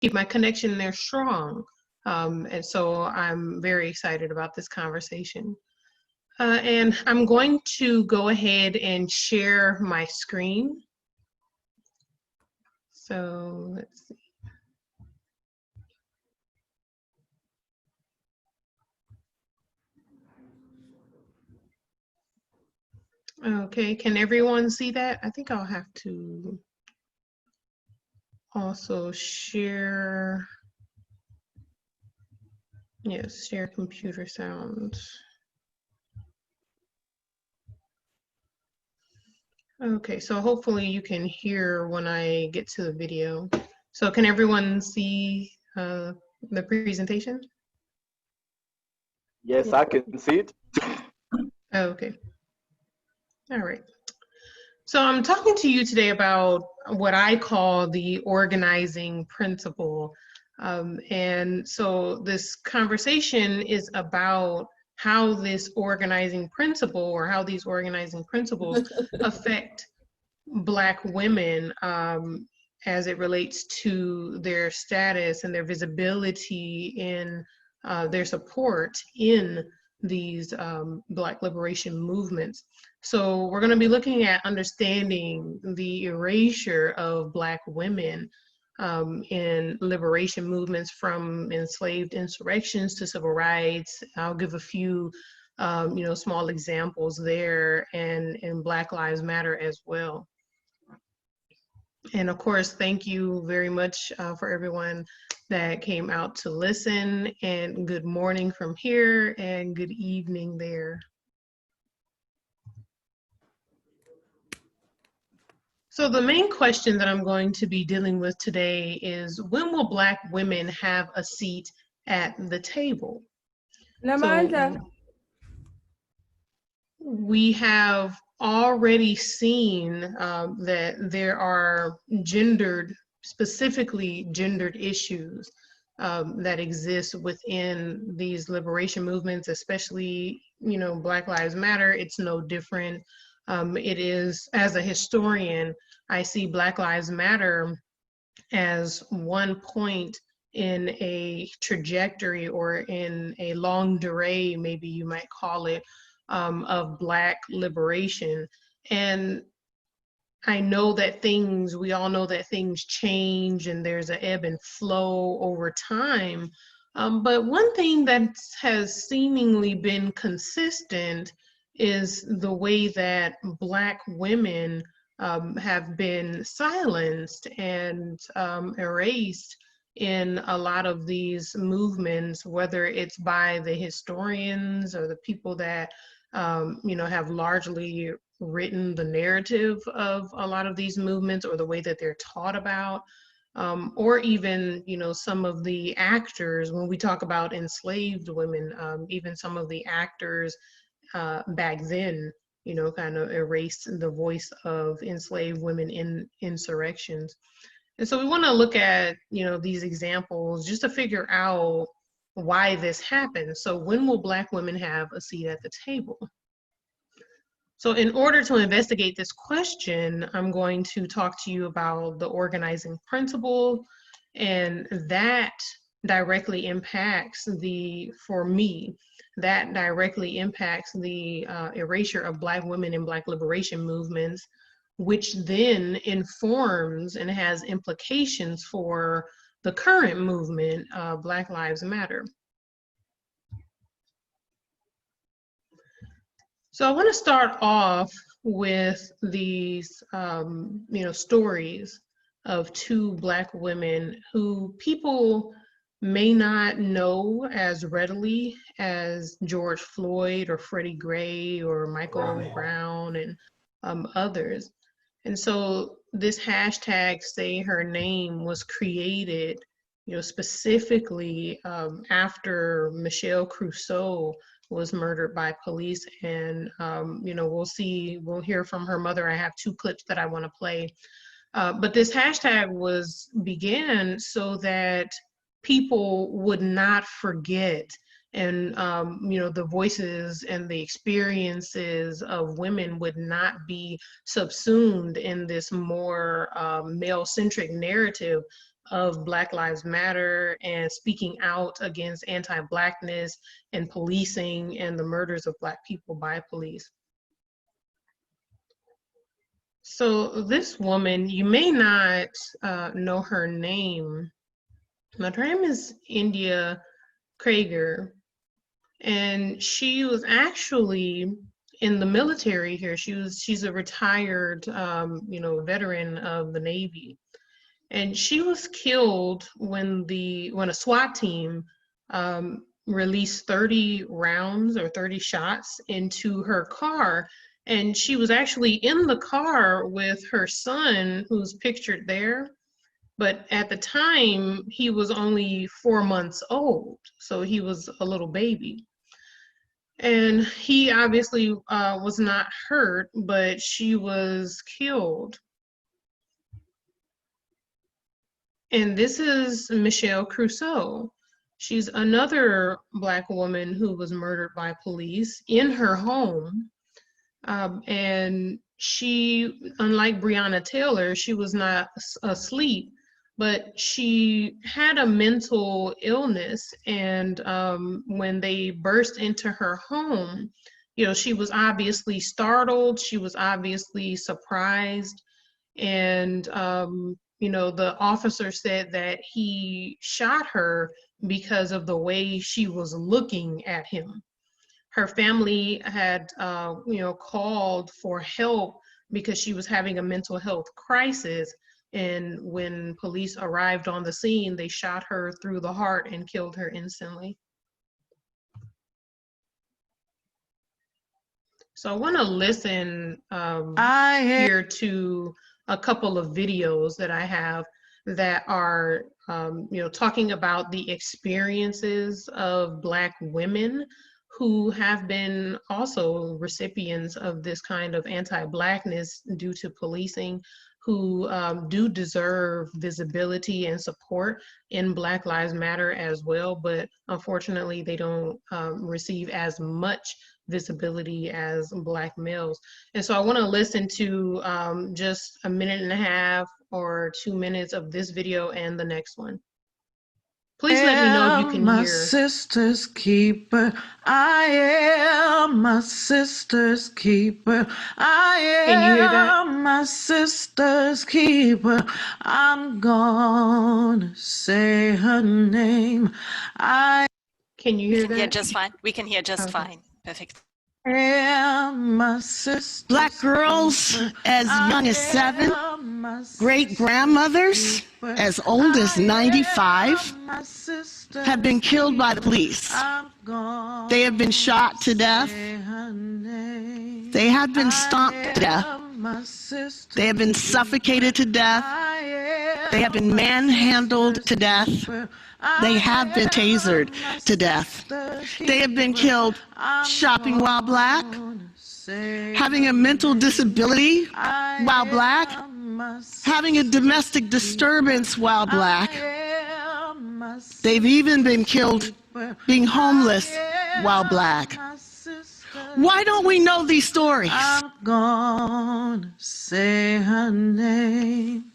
keep my connection there strong. And so I'm very excited about this conversation. And I'm going to go ahead and share my screen. So let's see. Okay, can everyone see that? I think I'll have to also share, yes, share computer sounds. Okay, so hopefully you can hear when I get to the video. So can everyone see the presentation? Yes, I can see it. Okay. All right. So I'm talking to you today about what I call the organizing principle. And so this conversation is about how this organizing principle, or how these organizing principles affect Black women as it relates to their status and their visibility in their support in these Black liberation movements. So we're going to be looking at understanding the erasure of Black women in liberation movements, from enslaved insurrections to civil rights. I'll give a few small examples there, and Black Lives Matter as well. And of course, thank you very much for everyone that came out to listen, and good morning from here and good evening there. So the main question that I'm going to be dealing with today is, when will Black women have a seat at the table? So we have already seen that there are specifically gendered issues that exist within these liberation movements, especially, Black Lives Matter. It's no different. It is, as a historian, I see Black Lives Matter as one point in a trajectory, or in a longue durée, maybe you might call it, of Black liberation. And I know that we all know that things change and there's an ebb and flow over time. But one thing that has seemingly been consistent is the way that Black women have been silenced and erased in a lot of these movements, whether it's by the historians or the people that have largely written the narrative of a lot of these movements, or the way that they're taught about, or even, some of the actors. When we talk about enslaved women, even some of the actors back then, kind of erased the voice of enslaved women in insurrections. And so we want to look at, these examples just to figure out why this happens. So when will Black women have a seat at the table? So in order to investigate this question, I'm going to talk to you about the organizing principle, and that directly impacts for me, that directly impacts the erasure of Black women in Black liberation movements, which then informs and has implications for the current movement, Black Lives Matter. So I want to start off with these, stories of two Black women who people may not know as readily as George Floyd or Freddie Gray or Michael Brown and others. And so this hashtag Say Her Name was created, specifically after Michelle Crusoe was murdered by police. And, we'll hear from her mother. I have two clips that I want to play. But this hashtag began so that people would not forget, and the voices and the experiences of women would not be subsumed in this more male-centric narrative of Black Lives Matter and speaking out against anti-Blackness and policing and the murders of Black people by police. So this woman, you may not know her name, but her name is India Krager, and she was actually in the military here. She's a retired, veteran of the Navy, and she was killed when a SWAT team released 30 rounds or 30 shots into her car. And she was actually in the car with her son, who's pictured there. But at the time, he was only 4 months old, so he was a little baby. And he obviously was not hurt, but she was killed. And this is Michelle Crusoe. She's another Black woman who was murdered by police in her home. And she, unlike Breonna Taylor, she was not asleep, but she had a mental illness. And when they burst into her home, she was obviously startled. She was obviously surprised. And, the officer said that he shot her because of the way she was looking at him. Her family had, called for help because she was having a mental health crisis. And when police arrived on the scene, they shot her through the heart and killed her instantly. So I want to listen here to a couple of videos that I have that are, talking about the experiences of Black women who have been also recipients of this kind of anti-Blackness due to policing, who do deserve visibility and support in Black Lives Matter as well, but unfortunately they don't receive as much visibility as Black males. And so I want to listen to just a minute and a half or 2 minutes of this video and the next one. Please let me know if you can hear. My sister's keeper. I am my sister's keeper. Can you hear that? My sister's keeper. I'm gonna say her name. Can you hear that? Yeah, just fine. We can hear just fine. Perfect. My sister. Black girls as young as 7, great grandmothers as old as 95 have been killed by the police. They have been shot to death. They have been stomped to death. They have been suffocated to death. They have been manhandled to death. They have been tasered to death. They have been killed shopping while Black, having a mental disability while Black, having a domestic disturbance while Black. They've even been killed being homeless while Black. Why don't we know these stories? I'm gonna say her name.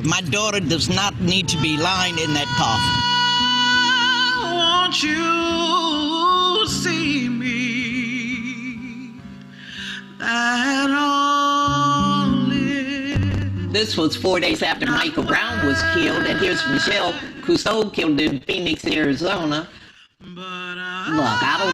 My daughter does not need to be lying in that coffin. Won't you see me? That all is. This this was 4 days after Michael Brown was killed, and here's Michelle Crusoe killed in Phoenix, Arizona. Look, I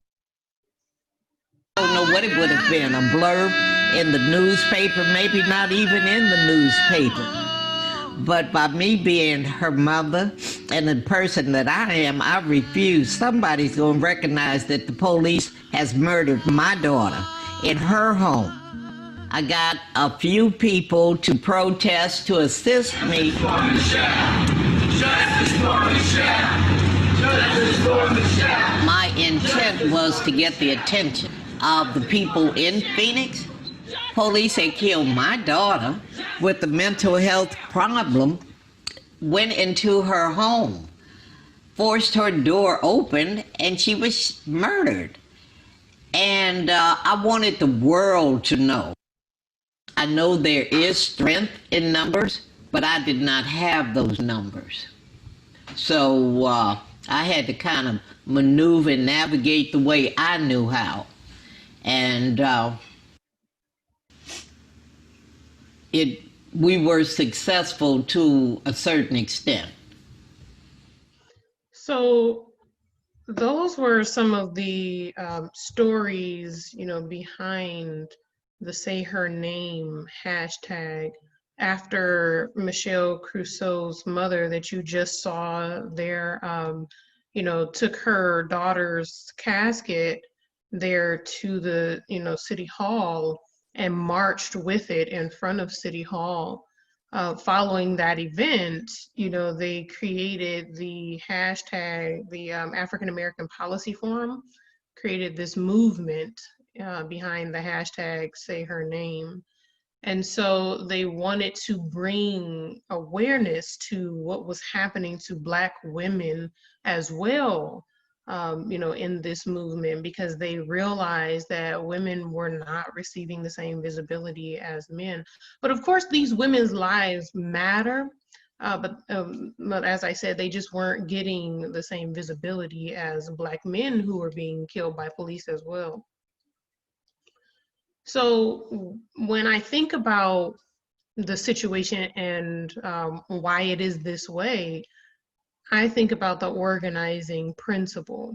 don't know what it would have been, a blurb in the newspaper, maybe not even in the newspaper. But by me being her mother and the person that I am, I refuse. Somebody's going to recognize that the police has murdered my daughter in her home. I got a few people to protest to assist me. My intent was to get the attention of the people in Phoenix. Police had killed my daughter with a mental health problem, went into her home, forced her door open, and she was murdered. And I wanted the world to know. I know there is strength in numbers, but I did not have those numbers. So I had to kind of maneuver and navigate the way I knew how. And we were successful to a certain extent. So those were some of the stories, behind the Say Her Name hashtag after Michelle Crusoe's mother that you just saw there, took her daughter's casket there to the, City Hall and marched with it in front of City Hall. Following that event, they created the hashtag, the African American Policy Forum, created this movement behind the hashtag Say Her Name. And so they wanted to bring awareness to what was happening to Black women as well, in this movement, because they realized that women were not receiving the same visibility as men. But of course, these women's lives matter, but as I said, they just weren't getting the same visibility as Black men who were being killed by police as well. So when I think about the situation and why it is this way, I think about the organizing principle.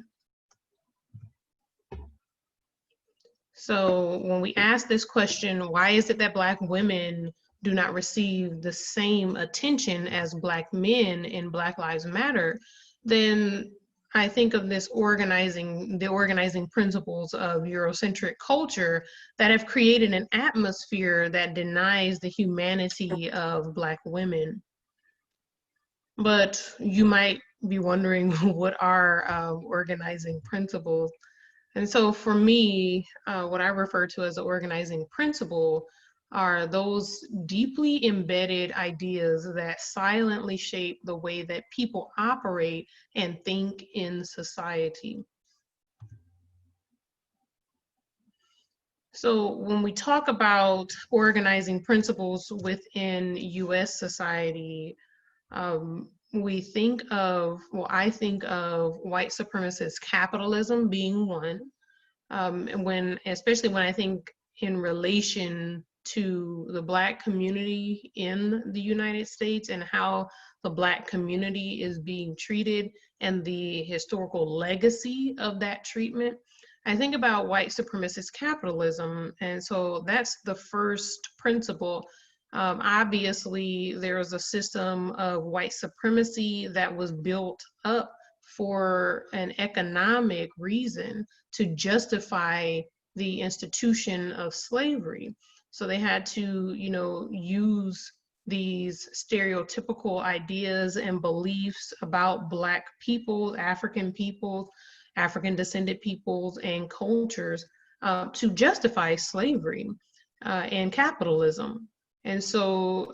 So when we ask this question, why is it that Black women do not receive the same attention as Black men in Black Lives Matter, then I think of the organizing principles of Eurocentric culture that have created an atmosphere that denies the humanity of Black women. But you might be wondering, what are organizing principles? And so for me, what I refer to as the organizing principle are those deeply embedded ideas that silently shape the way that people operate and think in society. So when we talk about organizing principles within US society, we think of, I think of white supremacist capitalism being one, especially when I think in relation to the Black community in the United States and how the Black community is being treated and the historical legacy of that treatment. I think about white supremacist capitalism, and so that's the first principle. Obviously, there was a system of white supremacy that was built up for an economic reason to justify the institution of slavery. So they had to, use these stereotypical ideas and beliefs about Black people, African peoples, African descended peoples and cultures to justify slavery and capitalism. And so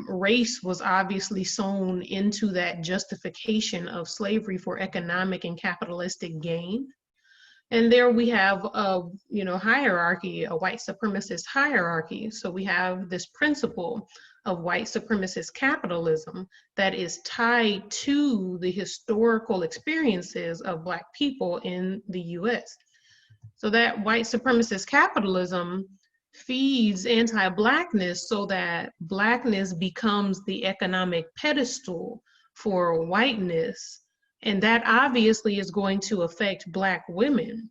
race was obviously sewn into that justification of slavery for economic and capitalistic gain. And there we have a hierarchy, a white supremacist hierarchy. So we have this principle of white supremacist capitalism that is tied to the historical experiences of Black people in the US. So that white supremacist capitalism feeds anti-Blackness so that Blackness becomes the economic pedestal for whiteness. And that obviously is going to affect Black women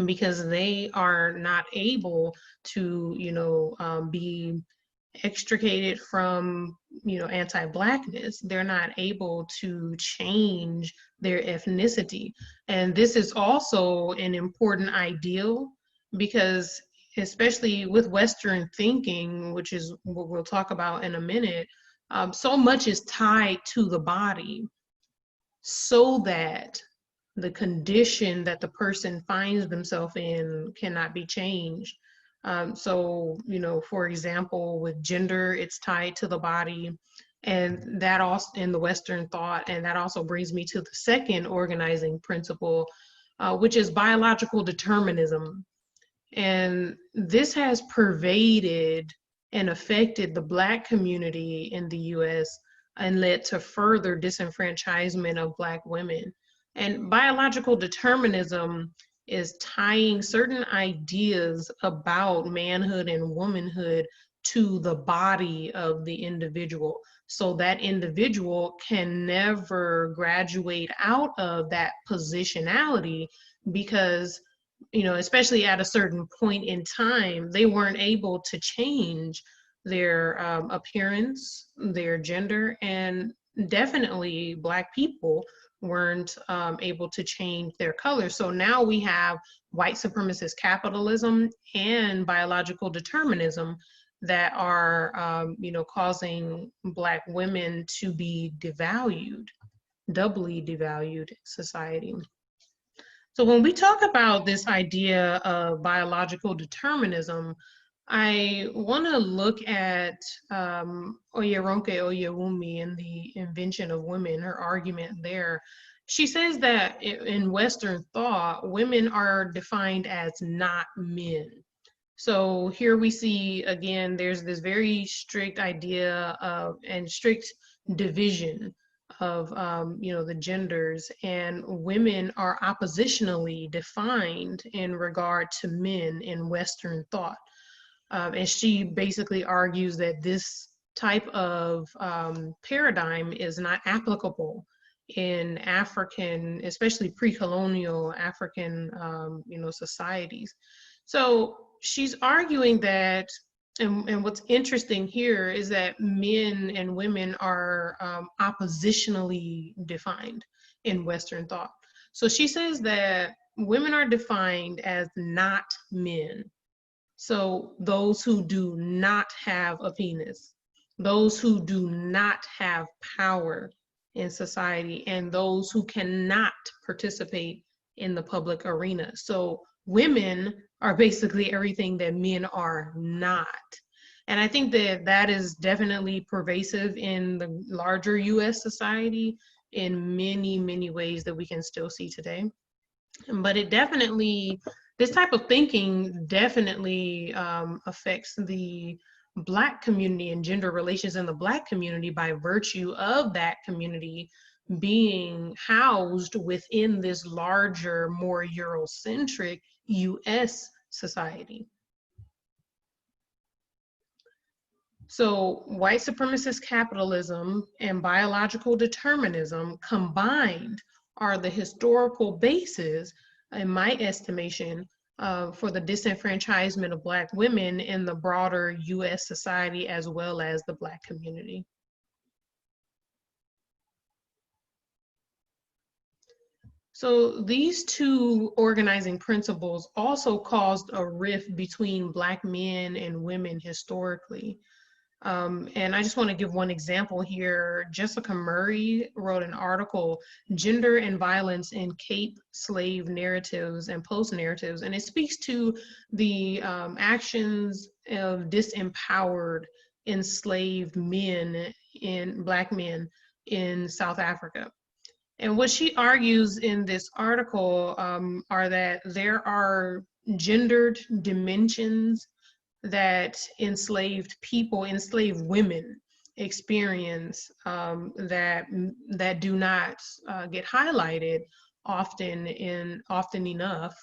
because they are not able to, be extricated from, anti-Blackness. They're not able to change their ethnicity. And this is also an important ideal because especially with Western thinking, which is what we'll talk about in a minute, so much is tied to the body so that the condition that the person finds themselves in cannot be changed. So, for example, with gender, it's tied to the body, and that also in the Western thought, and that also brings me to the second organizing principle, which is biological determinism. And this has pervaded and affected the Black community in the US and led to further disenfranchisement of Black women. And biological determinism is tying certain ideas about manhood and womanhood to the body of the individual. So that individual can never graduate out of that positionality because, especially at a certain point in time, they weren't able to change their appearance, their gender, and definitely Black people weren't able to change their color. So now we have white supremacist capitalism and biological determinism that are, causing Black women to be devalued, doubly devalued in society. So when we talk about this idea of biological determinism, I want to look at Oyeronke Oyewumi and the invention of women, her argument there. She says that in Western thought, women are defined as not men. So here we see, again, there's this very strict idea of and strict division of, the genders, and women are oppositionally defined in regard to men in Western thought. And she basically argues that this type of paradigm is not applicable in African, especially pre-colonial African, societies. So she's arguing that, and what's interesting here is that men and women are oppositionally defined in Western thought. So she says that women are defined as not men. So those who do not have a penis, those who do not have power in society, and those who cannot participate in the public arena. So women are basically everything that men are not. And I think that that is definitely pervasive in the larger US society in many, many ways that we can still see today. But it definitely, this type of thinking definitely affects the Black community and gender relations in the Black community by virtue of that community being housed within this larger, more Eurocentric US society. So white supremacist capitalism and biological determinism combined are the historical basis, in my estimation, for the disenfranchisement of Black women in the broader US society as well as the Black community. So these two organizing principles also caused a rift between Black men and women historically. And I just want to give one example here. Jessica Murray wrote an article, Gender and Violence in Cape Slave Narratives and Post-Narratives, and it speaks to the actions of disempowered enslaved men, Black men in South Africa. And what she argues in this article are that there are gendered dimensions that enslaved people, enslaved women experience that do not get highlighted often enough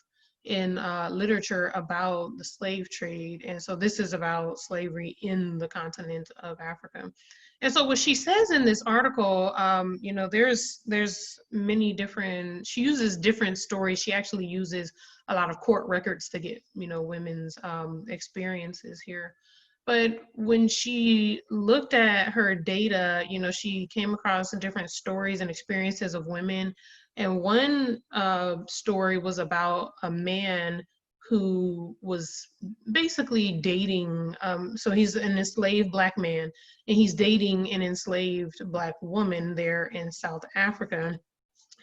in literature about the slave trade. And so this is about slavery in the continent of Africa. And so what she says in this article, you know, there's many different, she uses different stories. She actually uses a lot of court records to get, you know, women's experiences here. But when she looked at her data, you know, she came across different stories and experiences of women. And one story was about a man who was basically dating, so he's an enslaved Black man, and he's dating an enslaved Black woman there in South Africa.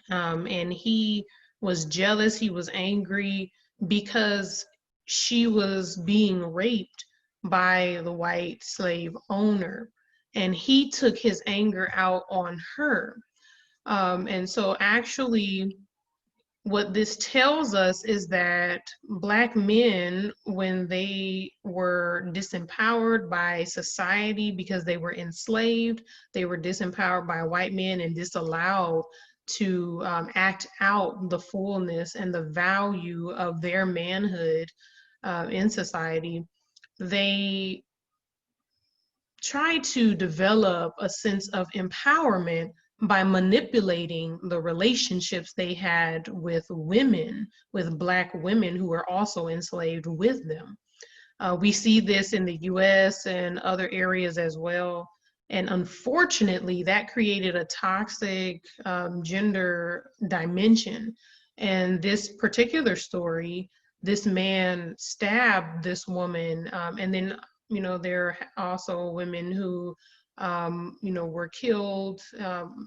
And he was jealous, he was angry because she was being raped by the white slave owner. And he took his anger out on her. And so actually, what this tells us is that Black men, when they were disempowered by society because they were enslaved, they were disempowered by white men and disallowed to act out the fullness and the value of their manhood in society, they try to develop a sense of empowerment by manipulating the relationships they had with women, with Black women who were also enslaved with them. We see this in the US and other areas as well. And unfortunately, that created a toxic gender dimension. And this particular story, this man stabbed this woman, and then, you know, there are also women who you know, were killed,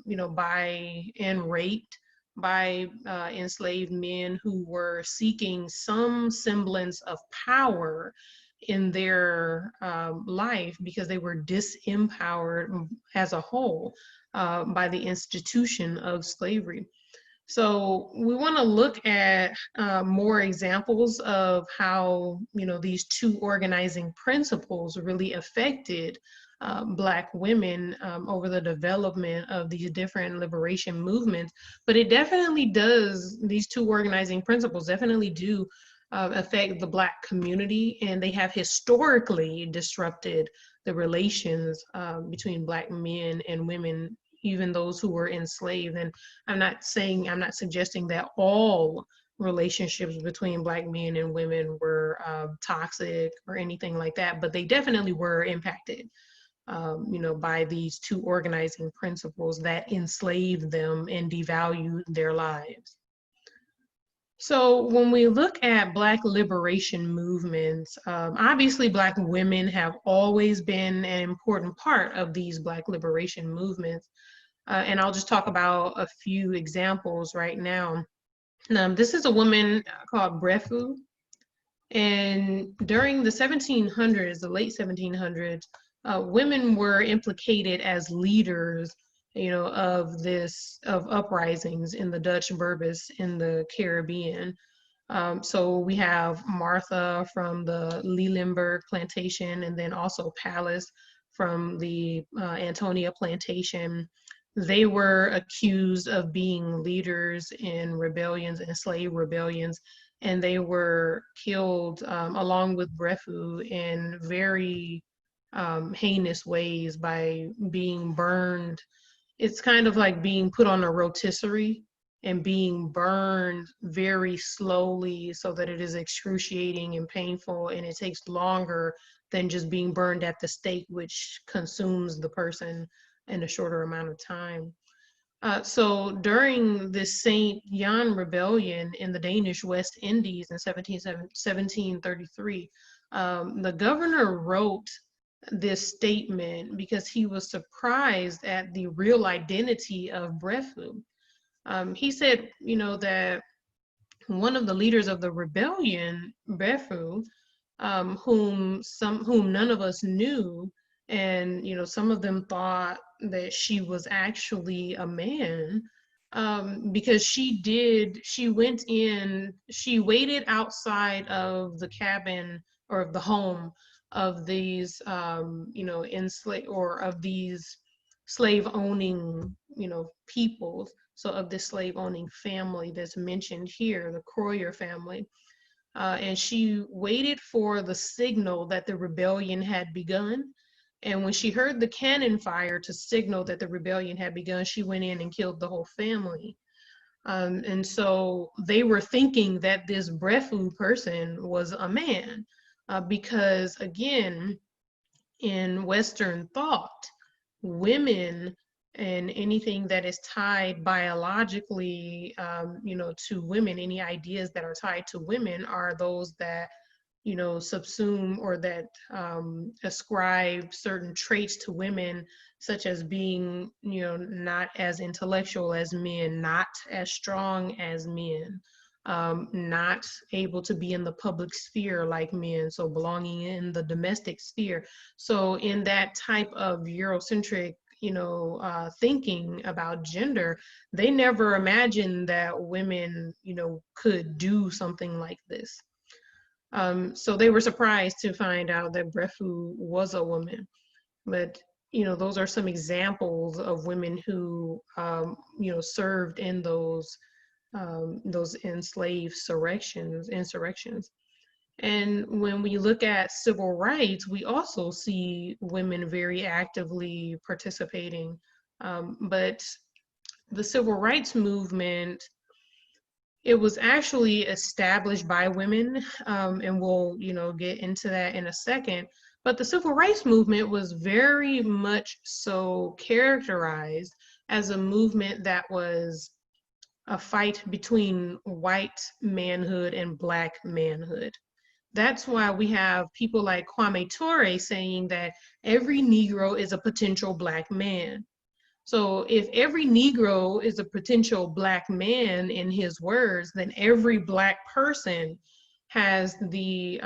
you know, by and raped by enslaved men who were seeking some semblance of power in their life because they were disempowered as a whole by the institution of slavery. So we want to look at more examples of how, you know, these two organizing principles really affected Black women over the development of these different liberation movements. But it definitely does, these two organizing principles definitely do affect the Black community, and they have historically disrupted the relations between Black men and women, even those who were enslaved. And I'm not suggesting that all relationships between Black men and women were toxic or anything like that, but they definitely were impacted, you know, by these two organizing principles that enslaved them and devalued their lives. So when we look at Black liberation movements, obviously Black women have always been an important part of these Black liberation movements. And I'll just talk about a few examples right now. This is a woman called Brefu. And during the 1700s, the late 1700s, women were implicated as leaders, you know, of uprisings in the Dutch Bourbons in the Caribbean. So we have Martha from the Leeuwenburg plantation, and then also Pallas from the Antonia plantation. They were accused of being leaders in rebellions and slave rebellions, and they were killed along with Brefu in very heinous ways by being burned. It's kind of like being put on a rotisserie and being burned very slowly so that it is excruciating and painful, and it takes longer than just being burned at the stake, which consumes the person in a shorter amount of time. So during this Saint Jan rebellion in the Danish West Indies in 1733, the governor wrote this statement because he was surprised at the real identity of Brefu. He said, you know, that one of the leaders of the rebellion, Brefu, whom none of us knew, and you know, some of them thought that she was actually a man, because she waited outside of the cabin or of the home of these, you know, enslaved, or of these slave owning, you know, peoples. So of this slave owning family that's mentioned here, the Croyer family. and she waited for the signal that the rebellion had begun. And when she heard the cannon fire to signal that the rebellion had begun, she went in and killed the whole family. And so they were thinking that this Brefu person was a man, because again, in Western thought, women and anything that is tied biologically, to women, any ideas that are tied to women are those that, subsume or that ascribe certain traits to women, such as being, not as intellectual as men, not as strong as men, not able to be in the public sphere like men, so belonging in the domestic sphere. So in that type of Eurocentric, thinking about gender, they never imagined that women, could do something like this. So they were surprised to find out that Brefu was a woman. But, those are some examples of women who, served in those enslaved insurrections. And when we look at civil rights, we also see women very actively participating. But the civil rights movement, it was actually established by women, and we'll, get into that in a second. But the civil rights movement was very much so characterized as a movement that was a fight between white manhood and Black manhood. That's why we have people like Kwame Ture saying that every Negro is a potential Black man. So if every Negro is a potential Black man in his words, then every Black person has the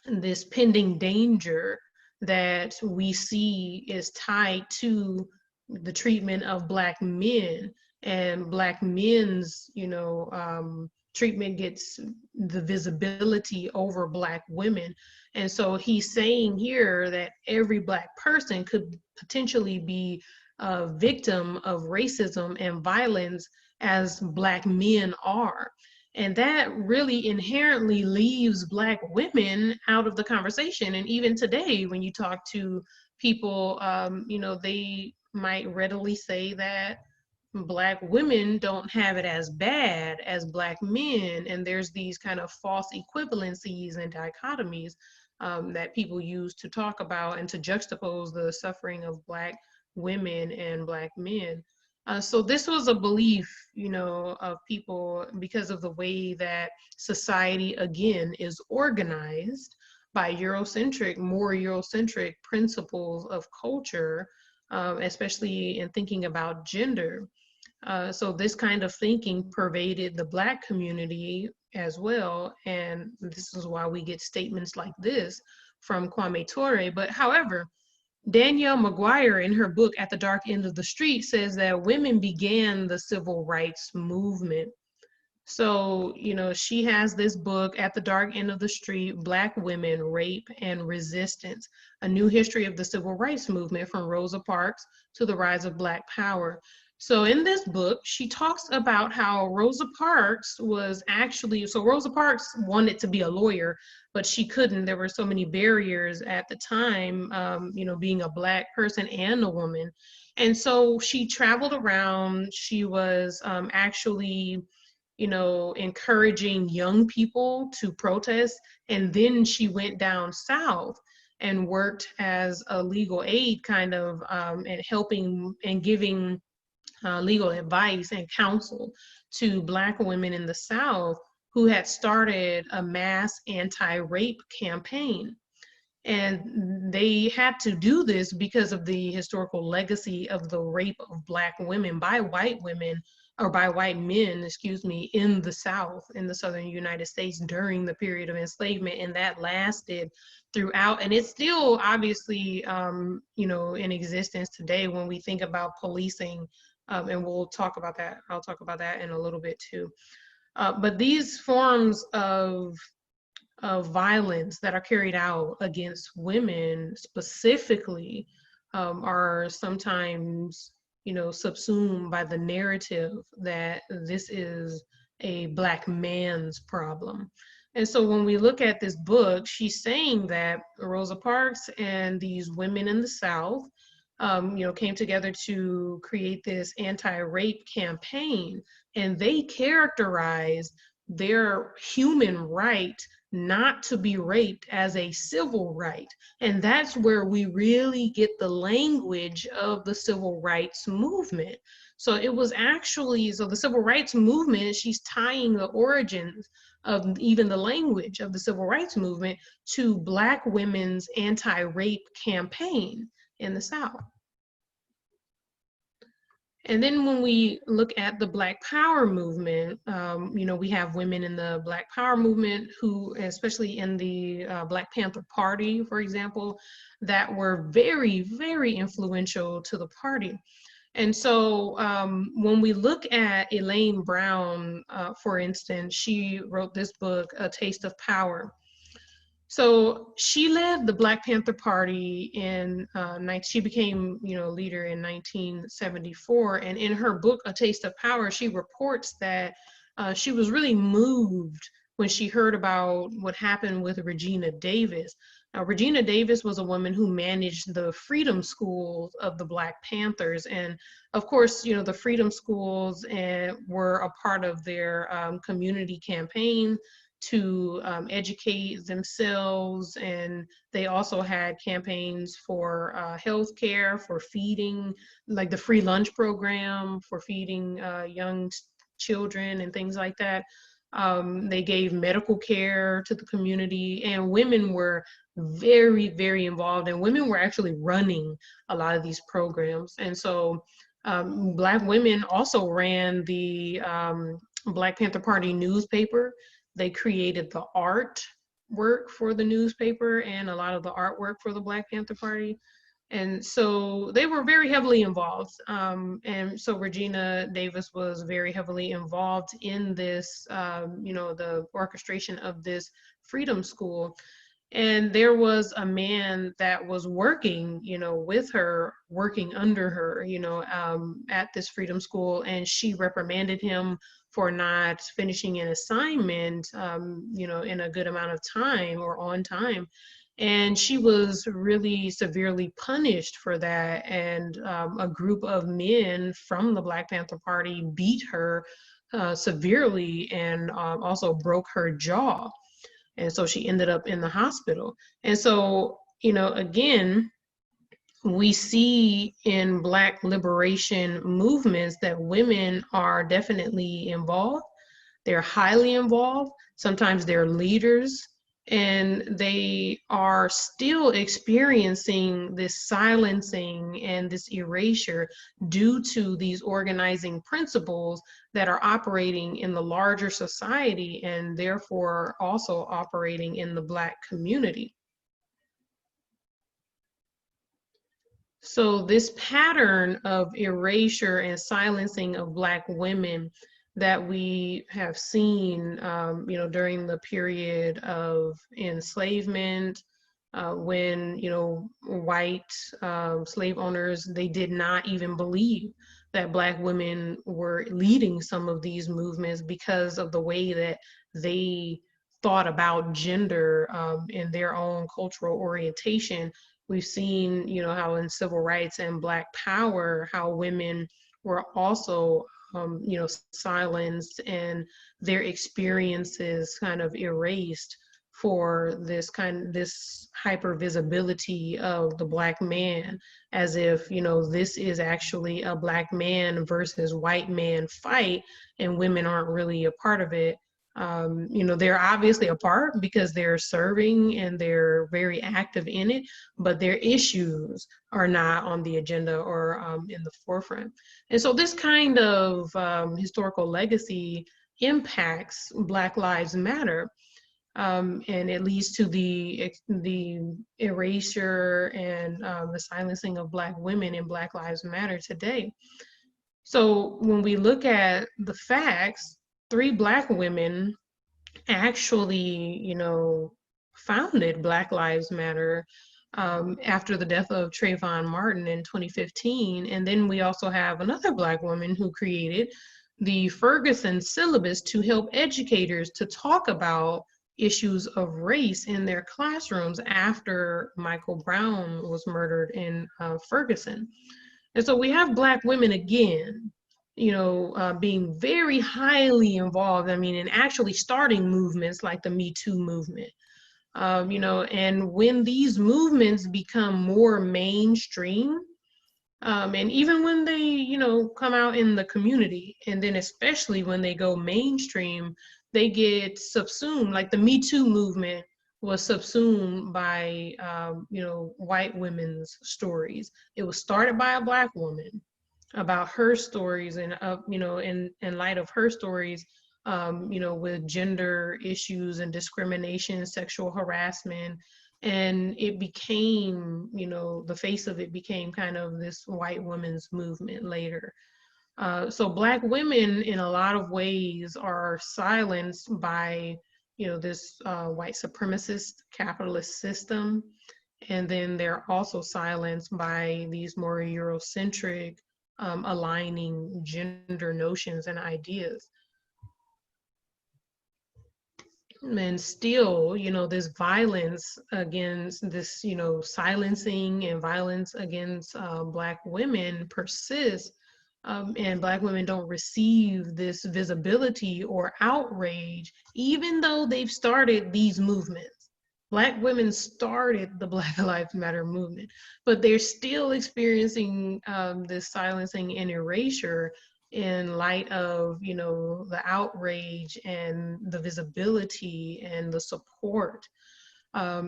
this pending danger that we see is tied to the treatment of Black men, and Black men's, treatment gets the visibility over Black women. And so he's saying here that every Black person could potentially be a victim of racism and violence as Black men are. And that really inherently leaves Black women out of the conversation. And even today, when you talk to people, they might readily say that Black women don't have it as bad as Black men. And there's these kind of false equivalencies and dichotomies that people use to talk about and to juxtapose the suffering of Black women and Black men. So this was a belief, of people because of the way that society, again, is organized by more Eurocentric principles of culture, especially in thinking about gender. So this kind of thinking pervaded the Black community as well. And this is why we get statements like this from Kwame Ture. But however, Danielle McGuire, in her book At the Dark End of the Street, says that women began the civil rights movement. So, she has this book, At the Dark End of the Street, Black Women, Rape, and Resistance, a new history of the civil rights movement from Rosa Parks to the rise of Black power. So in this book, she talks about how Rosa Parks Rosa Parks wanted to be a lawyer, but she couldn't. There were so many barriers at the time, being a Black person and a woman. And so she traveled around. She was actually, encouraging young people to protest. And then she went down south and worked as a legal aid kind of, and helping and giving legal advice and counsel to Black women in the South who had started a mass anti-rape campaign. And they had to do this because of the historical legacy of the rape of Black women by white women, or by white men, in the South, in the Southern United States during the period of enslavement. And that lasted throughout, and it's still obviously, in existence today when we think about policing. And we'll talk about that. I'll talk about that in a little bit too. But these forms of violence that are carried out against women specifically are sometimes, subsumed by the narrative that this is a Black man's problem. And so when we look at this book, she's saying that Rosa Parks and these women in the South, came together to create this anti-rape campaign, and they characterized their human right not to be raped as a civil right. And that's where we really get the language of the civil rights movement. So it was actually, so the civil rights movement, she's tying the origins of even the language of the civil rights movement to Black women's anti-rape campaign in the South. And then when we look at the Black Power movement, we have women in the Black Power movement who, especially in the Black Panther Party, for example, that were very, very influential to the party. And so when we look at Elaine Brown, for instance, she wrote this book, A Taste of Power. So she led the Black Panther Party she became, leader in 1974. And in her book, A Taste of Power, she reports that she was really moved when she heard about what happened with Regina Davis. Now, Regina Davis was a woman who managed the freedom schools of the Black Panthers. And of course, the freedom schools were a part of their community campaign to educate themselves, and they also had campaigns for healthcare, for feeding, like the free lunch program for feeding young children and things like that. They gave medical care to the community, and women were very, very involved, and women were actually running a lot of these programs. And so Black women also ran the Black Panther Party newspaper. They created the art work for the newspaper and a lot of the artwork for the Black Panther Party. And so they were very heavily involved. And so Regina Davis was very heavily involved in this, the orchestration of this freedom school. And there was a man that was working, with her, working under her, at this freedom school, and she reprimanded him for not finishing an assignment, in a good amount of time or on time. And she was really severely punished for that. And a group of men from the Black Panther Party beat her severely and also broke her jaw. And so she ended up in the hospital. And so, again, we see in Black liberation movements that women are definitely involved. They're highly involved. Sometimes they're leaders, and they are still experiencing this silencing and this erasure due to these organizing principles that are operating in the larger society and therefore also operating in the Black community. So this pattern of erasure and silencing of Black women that we have seen, during the period of enslavement, when, white slave owners, they did not even believe that Black women were leading some of these movements because of the way that they thought about gender in their own cultural orientation. We've seen, how in civil rights and Black power, how women were also silenced and their experiences kind of erased for this hyper visibility of the Black man, as if, this is actually a Black man versus white man fight, and women aren't really a part of it. They're obviously a part because they're serving and they're very active in it, but their issues are not on the agenda or in the forefront. And so this kind of historical legacy impacts Black Lives Matter, and it leads to the erasure and the silencing of Black women in Black Lives Matter today. So when we look at the facts, 3 Black women actually, founded Black Lives Matter after the death of Trayvon Martin in 2015. And then we also have another Black woman who created the Ferguson syllabus to help educators to talk about issues of race in their classrooms after Michael Brown was murdered in Ferguson. And so we have Black women again, being very highly involved, in actually starting movements like the Me Too movement. And when these movements become more mainstream, and even when they, come out in the community, and then especially when they go mainstream, they get subsumed. Like the Me Too movement was subsumed by, white women's stories. It was started by a Black woman about her stories, and, in light of her stories, with gender issues and discrimination, sexual harassment. And it became, the face of it became kind of this white women's movement later. So Black women in a lot of ways are silenced by, this white supremacist capitalist system. And then they're also silenced by these more Eurocentric aligning gender notions and ideas. And still, this violence against this, silencing and violence against Black women persists, and Black women don't receive this visibility or outrage, even though they've started these movements. Black women started the Black Lives Matter movement, but they're still experiencing this silencing and erasure in light of, the outrage and the visibility and the support.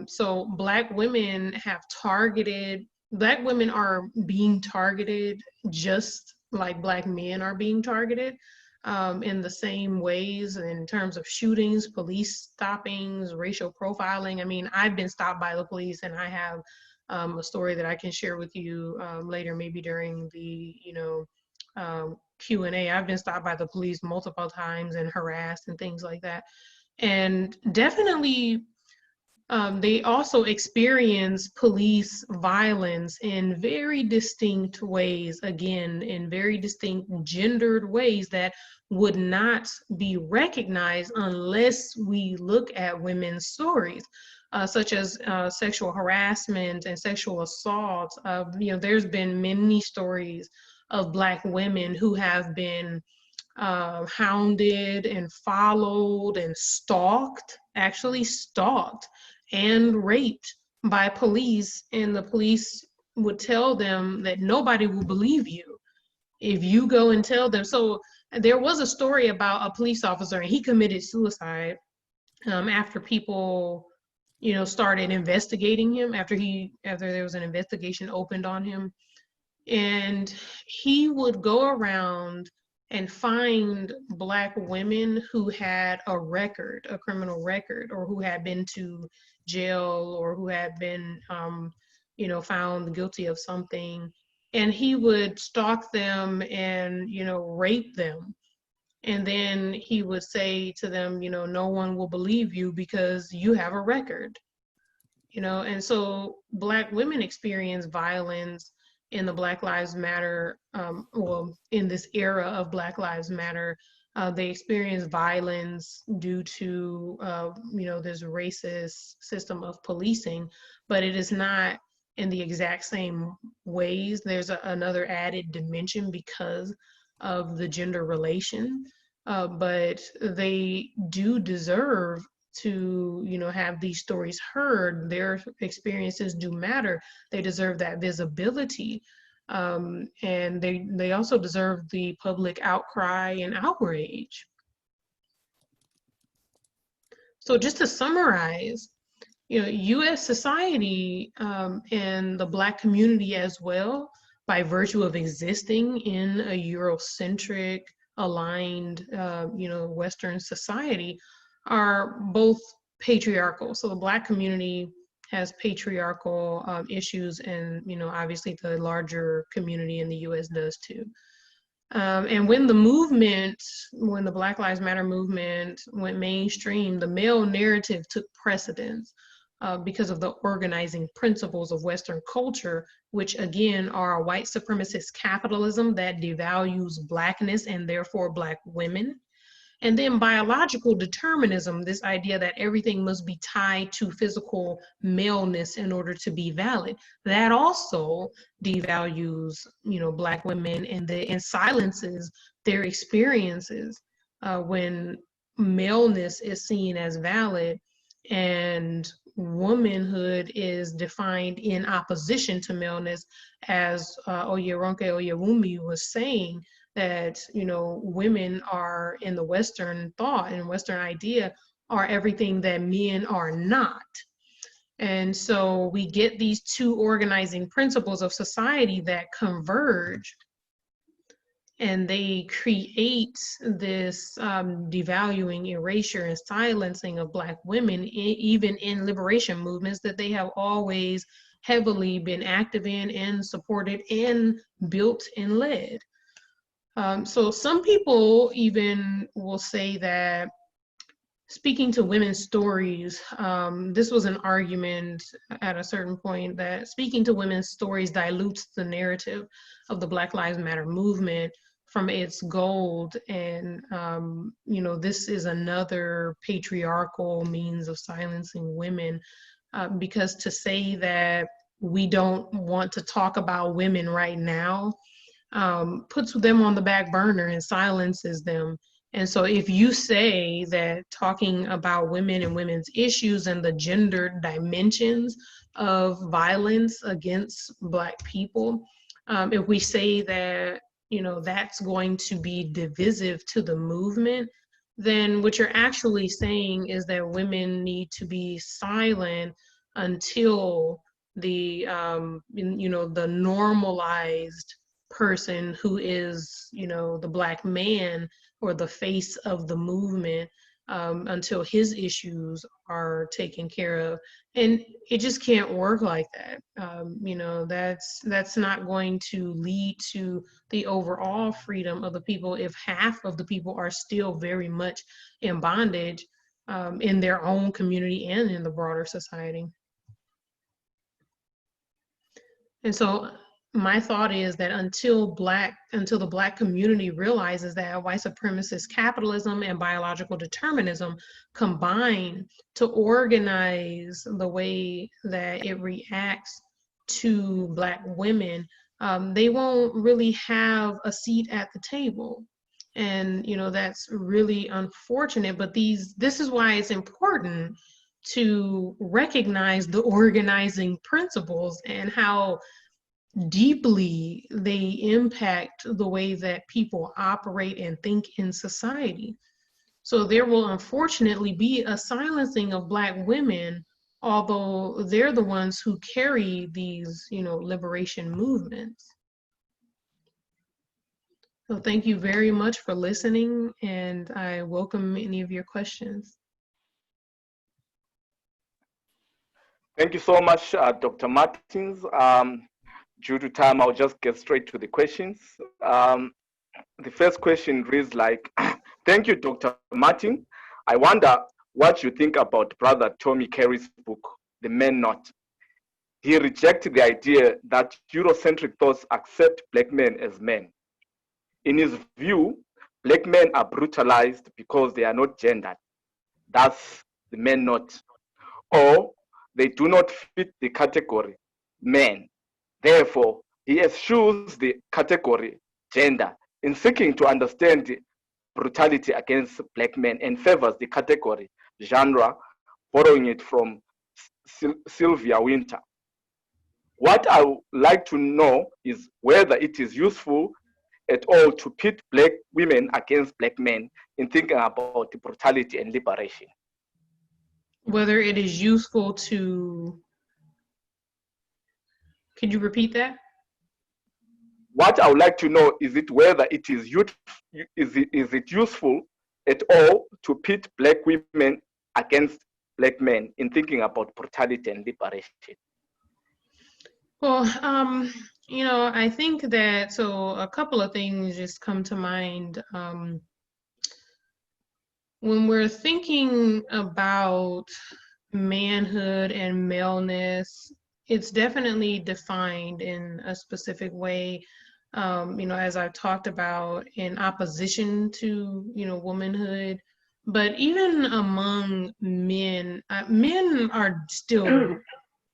So Black women are being targeted just like Black men are being targeted, in the same ways in terms of shootings, police stoppings, racial profiling. I've been stopped by the police, and I have a story that I can share with you later, maybe during the, Q&A. I've been stopped by the police multiple times and harassed and things like that. And definitely, they also experience police violence in very distinct ways, again, in very distinct gendered ways that would not be recognized unless we look at women's stories, such as sexual harassment and sexual assault. There's been many stories of Black women who have been hounded and followed and actually stalked and raped by police, and the police would tell them that nobody will believe you if you go and tell them. So there was a story about a police officer, and he committed suicide after people, started investigating him, after there was an investigation opened on him. And he would go around and find Black women who had a criminal record, or who had been to jail, or who had been, found guilty of something. And he would stalk them and, rape them. And then he would say to them, no one will believe you because you have a record. And so Black women experience violence in the Black Lives Matter, in this era of Black Lives Matter. They experience violence due to, this racist system of policing, but it is not in the exact same ways. There's another added dimension because of the gender relation, but they do deserve to, have these stories heard. Their experiences do matter. They deserve that visibility. And they also deserve the public outcry and outrage. So just to summarize, U.S. society and the Black community as well, by virtue of existing in a Eurocentric aligned, Western society, are both patriarchal. So the Black community has patriarchal issues, and obviously the larger community in the U.S. does too. And when the Black Lives Matter movement went mainstream, the male narrative took precedence because of the organizing principles of Western culture, which again are a white supremacist capitalism that devalues Blackness and therefore Black women. And then biological determinism, this idea that everything must be tied to physical maleness in order to be valid. That also devalues, Black women and silences their experiences when maleness is seen as valid and womanhood is defined in opposition to maleness, as Oyeronke Oyewumi was saying, that women are in the Western thought and Western idea are everything that men are not. And so we get these two organizing principles of society that converge, and they create this devaluing, erasure, and silencing of Black women, even in liberation movements that they have always heavily been active in and supported and built and led. So some people even will say that speaking to women's stories, this was an argument at a certain point, that speaking to women's stories dilutes the narrative of the Black Lives Matter movement from its gold. And, this is another patriarchal means of silencing women, because to say that we don't want to talk about women right now puts them on the back burner and silences them. And so if you say that talking about women and women's issues and the gendered dimensions of violence against Black people, if we say that, that's going to be divisive to the movement, then what you're actually saying is that women need to be silent until the, the normalized person who is, the Black man or the face of the movement, until his issues are taken care of. And it just can't work like that. That's not going to lead to the overall freedom of the people if half of the people are still very much in bondage in their own community and in the broader society. And so my thought is that until the Black community realizes that white supremacist capitalism and biological determinism combine to organize the way that it reacts to Black women, they won't really have a seat at the table. And, that's really unfortunate, but this is why it's important to recognize the organizing principles and how deeply they impact the way that people operate and think in society. So there will unfortunately be a silencing of Black women, although they're the ones who carry these, liberation movements. So thank you very much for listening, and I welcome any of your questions. Thank you so much, Dr. Martins. Due to time, I'll just get straight to the questions. The first question reads like, thank you, Dr. Martin. I wonder what you think about Brother Tommy Carey's book, The Men Not. He rejected the idea that Eurocentric thoughts accept Black men as men. In his view, Black men are brutalized because they are not gendered. Thus, the men not. Or they do not fit the category men. Therefore, he eschews the category gender in seeking to understand the brutality against Black men and favors the category genre, borrowing it from Sylvia Wynter. What I would like to know is whether it is useful at all to pit Black women against Black men in thinking about the brutality and liberation. Whether it is useful to, could you repeat that? What I would like to know is whether it is useful at all to pit Black women against Black men in thinking about brutality and liberation. Well, I think that, so a couple of things just come to mind. When we're thinking about manhood and maleness, it's definitely defined in a specific way. You know, as I talked about, in opposition to, you know, womanhood. But even among men, men are still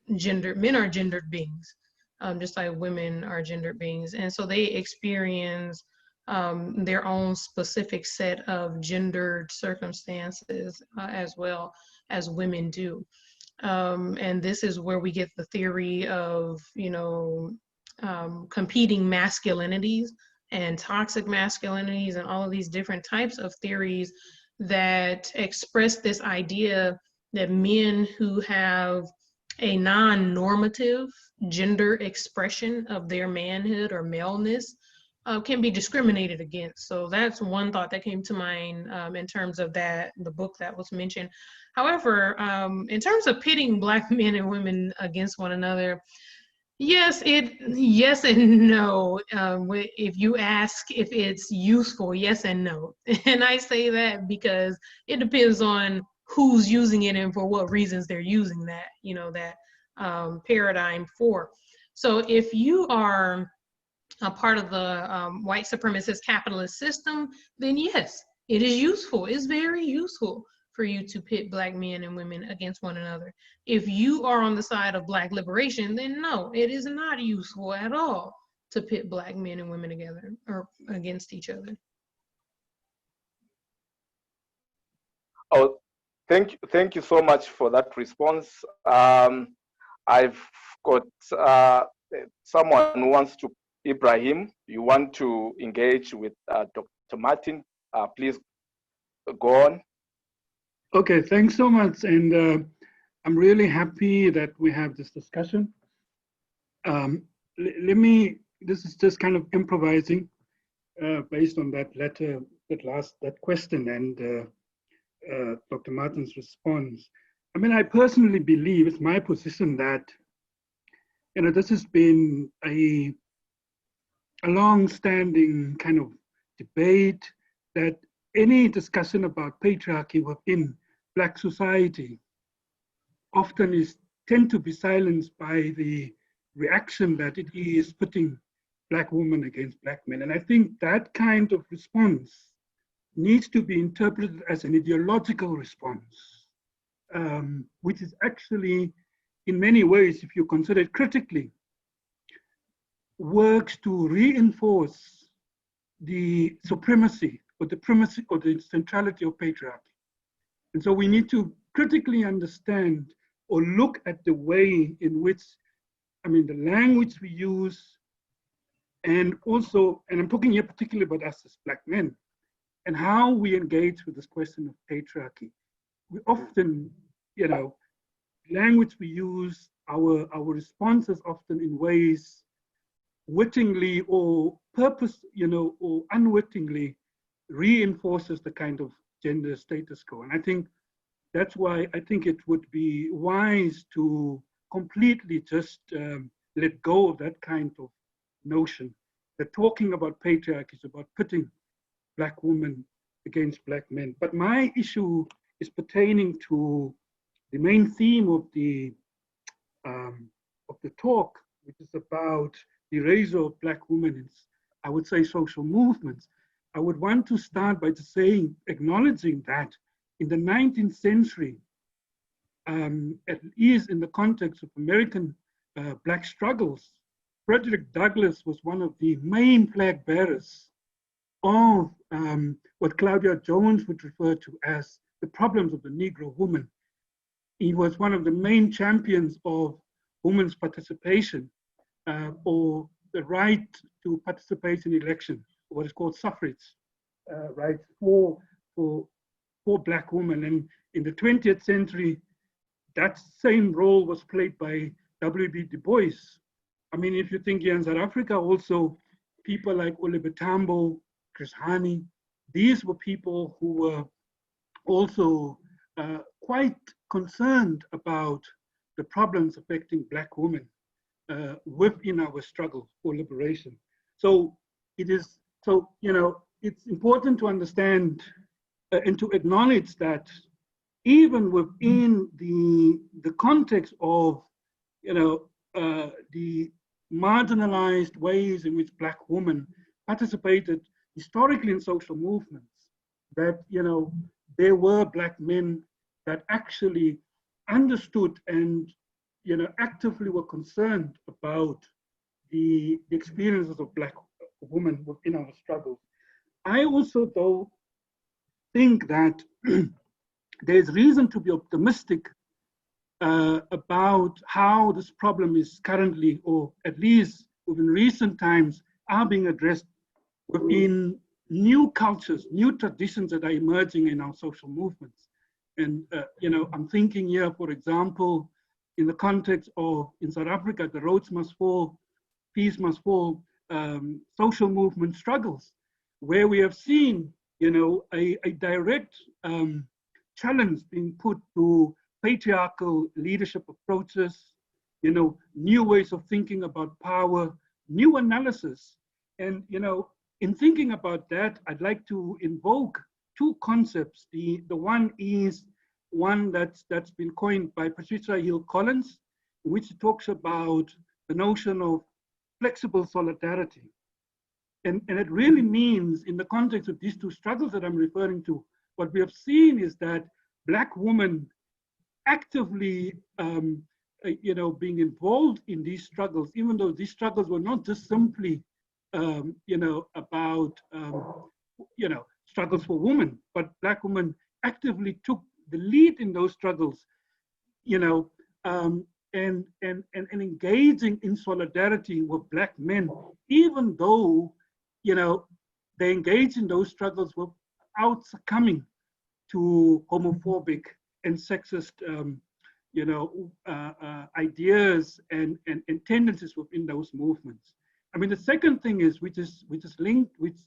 men are gendered beings, just like women are gendered beings. And so they experience their own specific set of gendered circumstances as well as women do. And this is where we get the theory of, you know, competing masculinities and toxic masculinities and all of these different types of theories that express this idea that men who have a non-normative gender expression of their manhood or maleness can be discriminated against. So that's one thought that came to mind in terms of the book that was mentioned. However, in terms of pitting Black men and women against one another, yes and no. If you ask if it's useful, yes and no. And I say that because it depends on who's using it and for what reasons they're using that, you know, that paradigm for. So if you are a part of the white supremacist capitalist system, then yes, it is useful. It's very useful for you to pit Black men and women against one another. If you are on the side of Black liberation, then no, it is not useful at all to pit Black men and women together or against each other. Oh, thank you so much for that response. I've got someone who wants to, Ibrahim, you want to engage with Dr. Martin, please go on. Okay, thanks so much. And I'm really happy that we have this discussion. This is just kind of improvising based on that letter, that question and Dr. Martin's response. I mean, I personally believe, it's my position that, you know, this has been a long-standing kind of debate that any discussion about patriarchy within Black society often tend to be silenced by the reaction that it is putting Black women against Black men. And I think that kind of response needs to be interpreted as an ideological response, which is actually, in many ways, if you consider it critically, works to reinforce the supremacy or the primacy or the centrality of patriarchy. And so we need to critically understand or look at the way in which, I mean, the language we use, and also, and I'm talking here particularly about us as Black men, and how we engage with this question of patriarchy. We often, you know, language we use, our responses often in ways wittingly or or unwittingly reinforces the kind of gender status quo. And I think that's why I think it would be wise to completely just let go of that kind of notion that talking about patriarchy is about pitting Black women against Black men. But my issue is pertaining to the main theme of the talk, which is about the erasure of Black women in, I would say, social movements. I would want to start by just saying, acknowledging that in the 19th century, at least in the context of American Black struggles, Frederick Douglass was one of the main flag bearers of what Claudia Jones would refer to as the problems of the Negro woman. He was one of the main champions of women's participation or the right to participate in election, what is called suffrage, right, for Black women. And in the 20th century, that same role was played by W.B. Du Bois. I mean, if you think here in South Africa, also people like Oliver Tambo, Chris Hani, these were people who were also quite concerned about the problems affecting Black women within our struggle for liberation. So it's important to understand and to acknowledge that even within the context of, the marginalized ways in which Black women participated historically in social movements, that, there were Black men that actually understood and, actively were concerned about the experiences of Black women within our struggles. I also, though, think that there's reason to be optimistic about how this problem is currently, or at least within recent times, are being addressed within new cultures, new traditions that are emerging in our social movements. And, I'm thinking here, for example, in the context of, in South Africa, the Rhodes Must Fall, Peace Must Fall, social movement struggles, where we have seen, a direct challenge being put to patriarchal leadership approaches, new ways of thinking about power, new analysis. And, in thinking about that, I'd like to invoke two concepts. The one is one that's been coined by Patricia Hill Collins, which talks about the notion of flexible solidarity. And it really means, in the context of these two struggles that I'm referring to, what we have seen is that Black women actively, being involved in these struggles, even though these struggles were not just simply, about, struggles for women, but Black women actively took the lead in those struggles, and engaging in solidarity with Black men, even though, they engaged in those struggles without succumbing to homophobic and sexist, ideas and tendencies within those movements. I mean, the second thing is, which is linked, which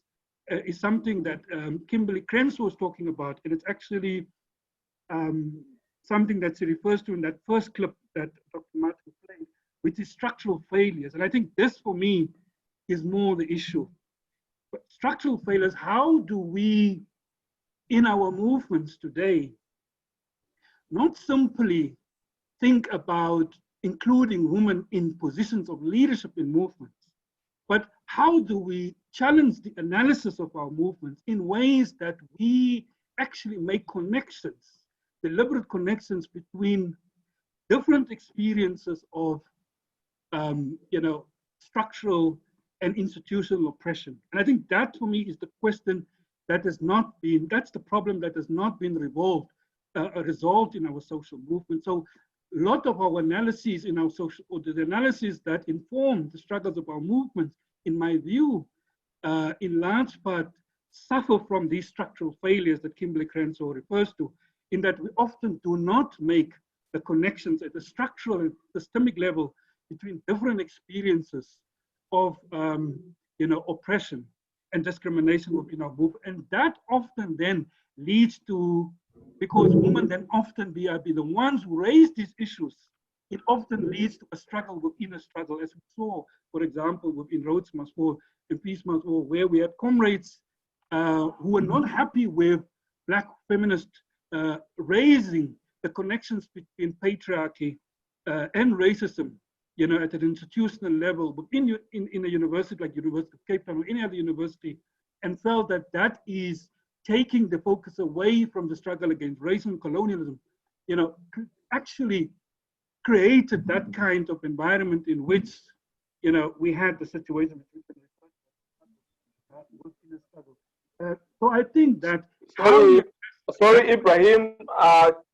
is something that Kimberly Crenshaw was talking about, and it's actually something that she refers to in that first clip that Dr. Martin played, which is structural failures. And I think this, for me, is more the issue. But structural failures, how do we, in our movements today, not simply think about including women in positions of leadership in movements, but how do we challenge the analysis of our movements in ways that we actually make connections, deliberate connections between different experiences of, structural and institutional oppression. And I think that, for me, is the question that has not been, that's the problem that has not been resolved in our social movement. So a lot of our analyses in our social, or the analyses that inform the struggles of our movements, in my view, in large part, suffer from these structural failures that Kimberly Crenshaw refers to, in that we often do not make the connections at the structural and systemic level between different experiences of oppression and discrimination within our movement. And that often then leads to, because women then often be the ones who raise these issues, it often leads to a struggle within a struggle, as we saw, for example, within Rhodes Must Fall and Peace Must Fall, where we had comrades who were not happy with Black feminists raising the connections between patriarchy and racism, at an institutional level within in a university like University of Cape Town or any other university, and felt that that is taking the focus away from the struggle against racism and colonialism, actually created that kind of environment in which, we had the situation. So I think that. Sorry, Ibrahim,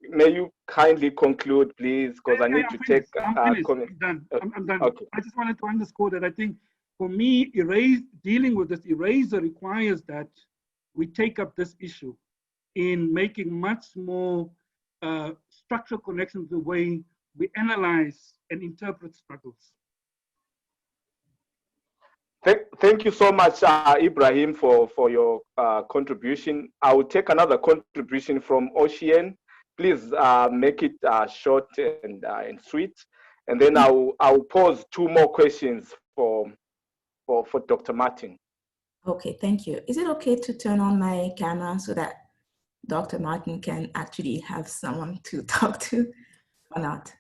may you kindly conclude, please, because I need to take comment. I'm done. Okay. I just wanted to underscore that I think, for me, dealing with this Erasure requires that we take up this issue in making much more structural connections the way we analyze and interpret struggles. Thank you so much, Ibrahim, for your contribution. I will take another contribution from Ocean. Please make it short and sweet. And then I'll pose two more questions for Dr. Martin. Okay, thank you. Is it okay to turn on my camera so that Dr. Martin can actually have someone to talk to or not.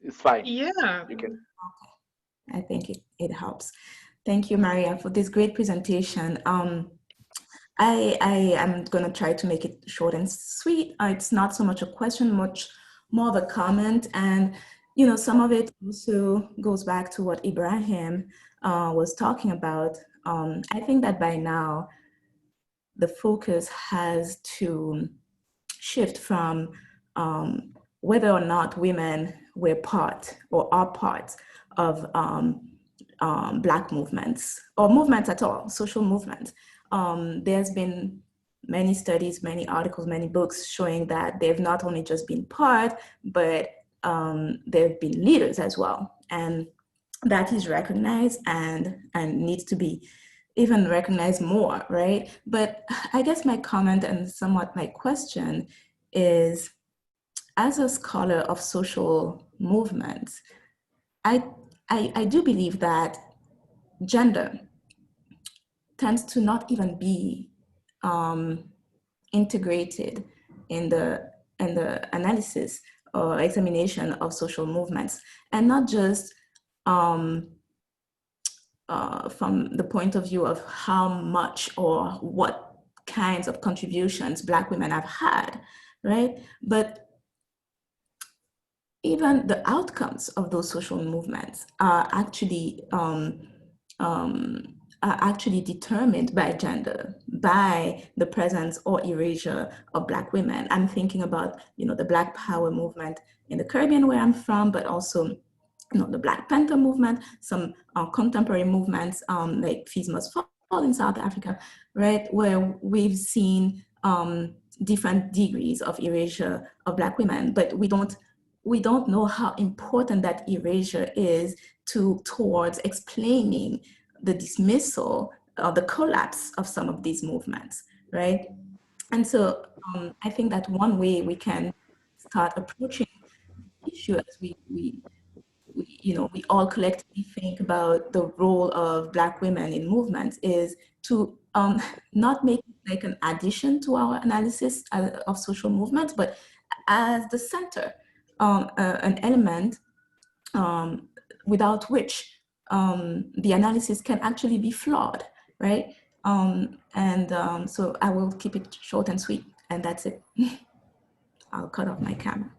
It's fine. Yeah. You can. Okay. I think it helps. Thank you, Maria, for this great presentation. I am going to try to make it short and sweet. It's not so much a question, much more of a comment. And, you know, some of it also goes back to what Ibrahim was talking about. I think that by now, the focus has to shift from whether or not women were part or are part of Black movements or movements at all, social movements. There's been many studies, many articles, many books showing that they've not only just been part, but they've been leaders as well. And that is recognized and needs to be even recognized more, right? But I guess my comment and somewhat my question is, as a scholar of social movements, I do believe that gender tends to not even be integrated in the analysis or examination of social movements, and not just from the point of view of how much or what kinds of contributions Black women have had, right? But even the outcomes of those social movements are actually determined by gender, by the presence or erasure of Black women. I'm thinking about, you know, the Black Power movement in the Caribbean where I'm from, but also, you know, the Black Panther movement, some contemporary movements like Fees Must Fall in South Africa, right, where we've seen different degrees of erasure of Black women, but we don't know how important that erasure is towards explaining the dismissal or the collapse of some of these movements, right? And so I think that one way we can start approaching the issue as we all collectively think about the role of Black women in movements is to not make it like an addition to our analysis of social movements, but as the center, an element without which the analysis can actually be flawed, right? So I will keep it short and sweet, and that's it. I'll cut off my camera.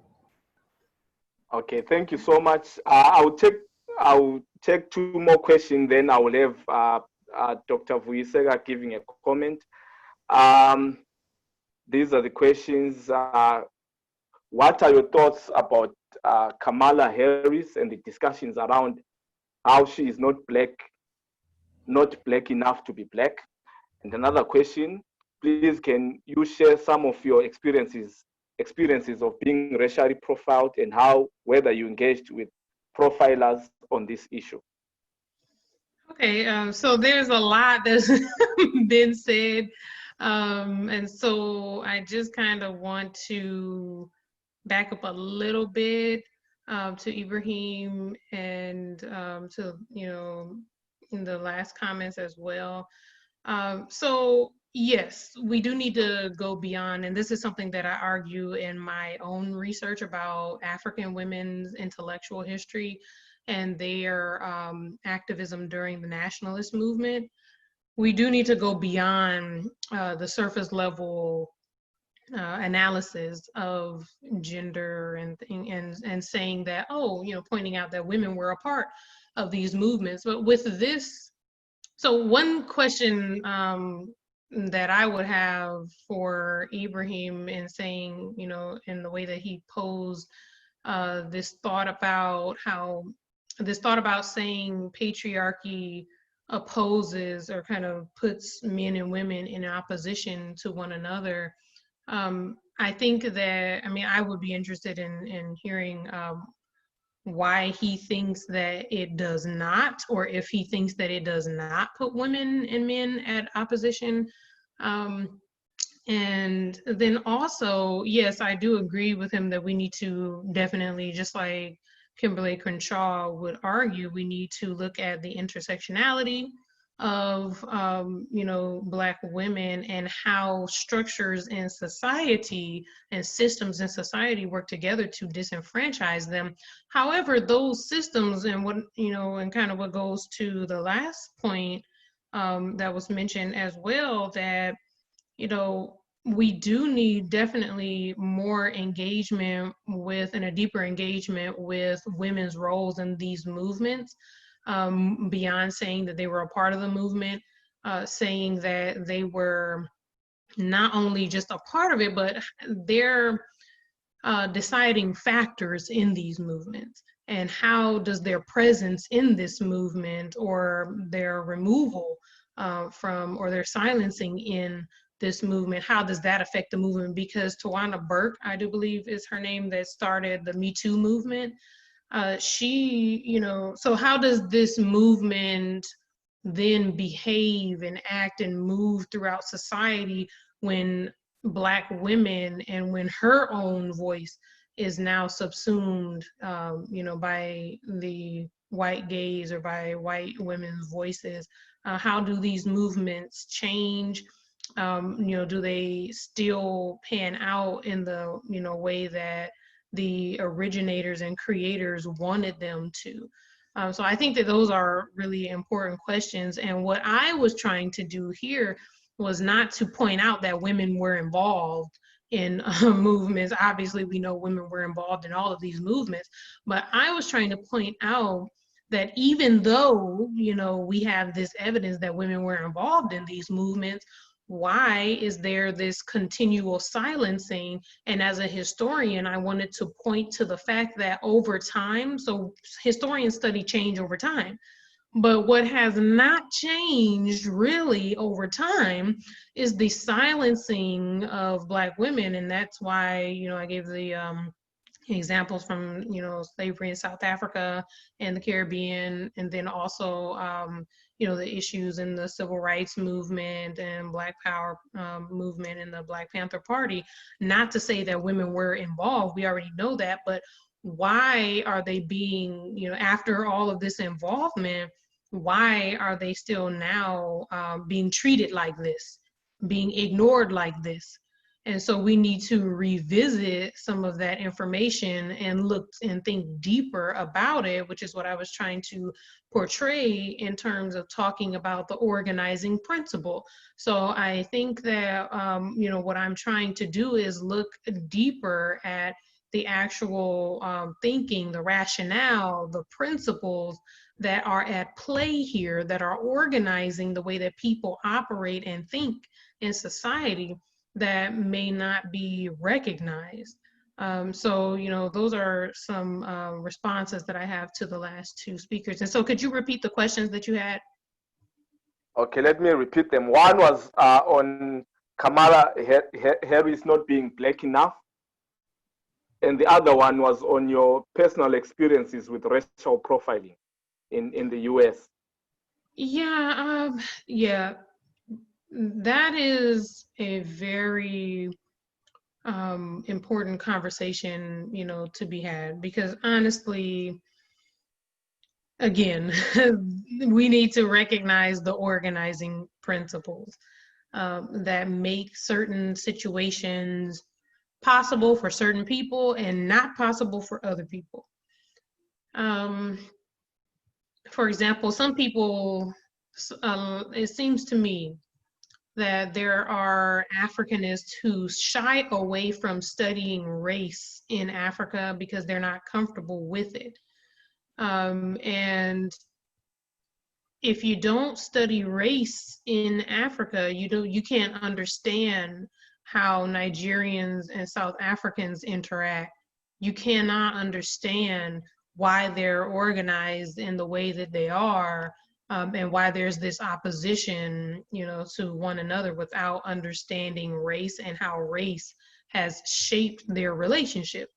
Okay, thank you so much. I'll take two more questions, then I will have Dr. Vuyiseka giving a comment. These are the questions. What are your thoughts about Kamala Harris and the discussions around how she is not black enough to be Black? And another question, please, can you share some of your experiences of being racially profiled and whether you engaged with profilers on this issue? Okay, so there's a lot that's been said. And so I just kind of want to back up a little bit to Ibrahim and to, in the last comments as well. So yes, we do need to go beyond, and this is something that I argue in my own research about African women's intellectual history and their activism during the nationalist movement. We do need to go beyond the surface level analysis of gender and saying that, pointing out that women were a part of these movements. But with this, so one question that I would have for Ibrahim in saying, in the way that he posed this thought about saying patriarchy opposes or kind of puts men and women in opposition to one another. I think that, I would be interested in hearing why he thinks that it does not, or if he thinks that it does not put women and men at opposition. And then also, yes, I do agree with him that we need to definitely, just like Kimberly Crenshaw would argue, we need to look at the intersectionality of Black women and how structures in society and systems in society work together to disenfranchise them. However, those systems and what and kind of what goes to the last point that was mentioned as well, that we do need definitely more engagement with and a deeper engagement with women's roles in these movements, beyond saying that they were a part of the movement, saying that they were not only just a part of it, but they're deciding factors in these movements. And how does their presence in this movement or their removal from or their silencing in this movement, how does that affect the movement? Because Tawana Burke, I do believe is her name, that started the Me Too movement. So how does this movement then behave and act and move throughout society when Black women and when her own voice is now subsumed, by the white gaze or by white women's voices? How do these movements change? Do they still pan out in the way that the originators and creators wanted them to? So I think that those are really important questions. And what I was trying to do here was not to point out that women were involved in movements. Obviously, we know women were involved in all of these movements, but I was trying to point out that even though, we have this evidence that women were involved in these movements, why is there this continual silencing? And as a historian, I wanted to point to the fact that over time, so historians study change over time, but what has not changed really over time is the silencing of Black women. And that's why, I gave the examples from, slavery in South Africa and the Caribbean, and then also, the issues in the civil rights movement and Black Power movement and the Black Panther Party. Not to say that women were involved, we already know that, but why are they being, after all of this involvement, why are they still now being treated like this, being ignored like this? And so we need to revisit some of that information and look and think deeper about it, which is what I was trying to portray in terms of talking about the organizing principle. So I think that, what I'm trying to do is look deeper at the actual thinking, the rationale, the principles that are at play here, that are organizing the way that people operate and think in society, that may not be recognized. So, those are some responses that I have to the last two speakers. And so could you repeat the questions that you had? Okay, let me repeat them. One was on Kamala Harris not being Black enough. And the other one was on your personal experiences with racial profiling in the US. Yeah, that is a very important conversation, to be had, because honestly, again, we need to recognize the organizing principles that make certain situations possible for certain people and not possible for other people. For example, some people, it seems to me that there are Africanists who shy away from studying race in Africa because they're not comfortable with it. And if you don't study race in Africa, you can't understand how Nigerians and South Africans interact. You cannot understand why they're organized in the way that they are, and why there's this opposition, to one another without understanding race and how race has shaped their relationship.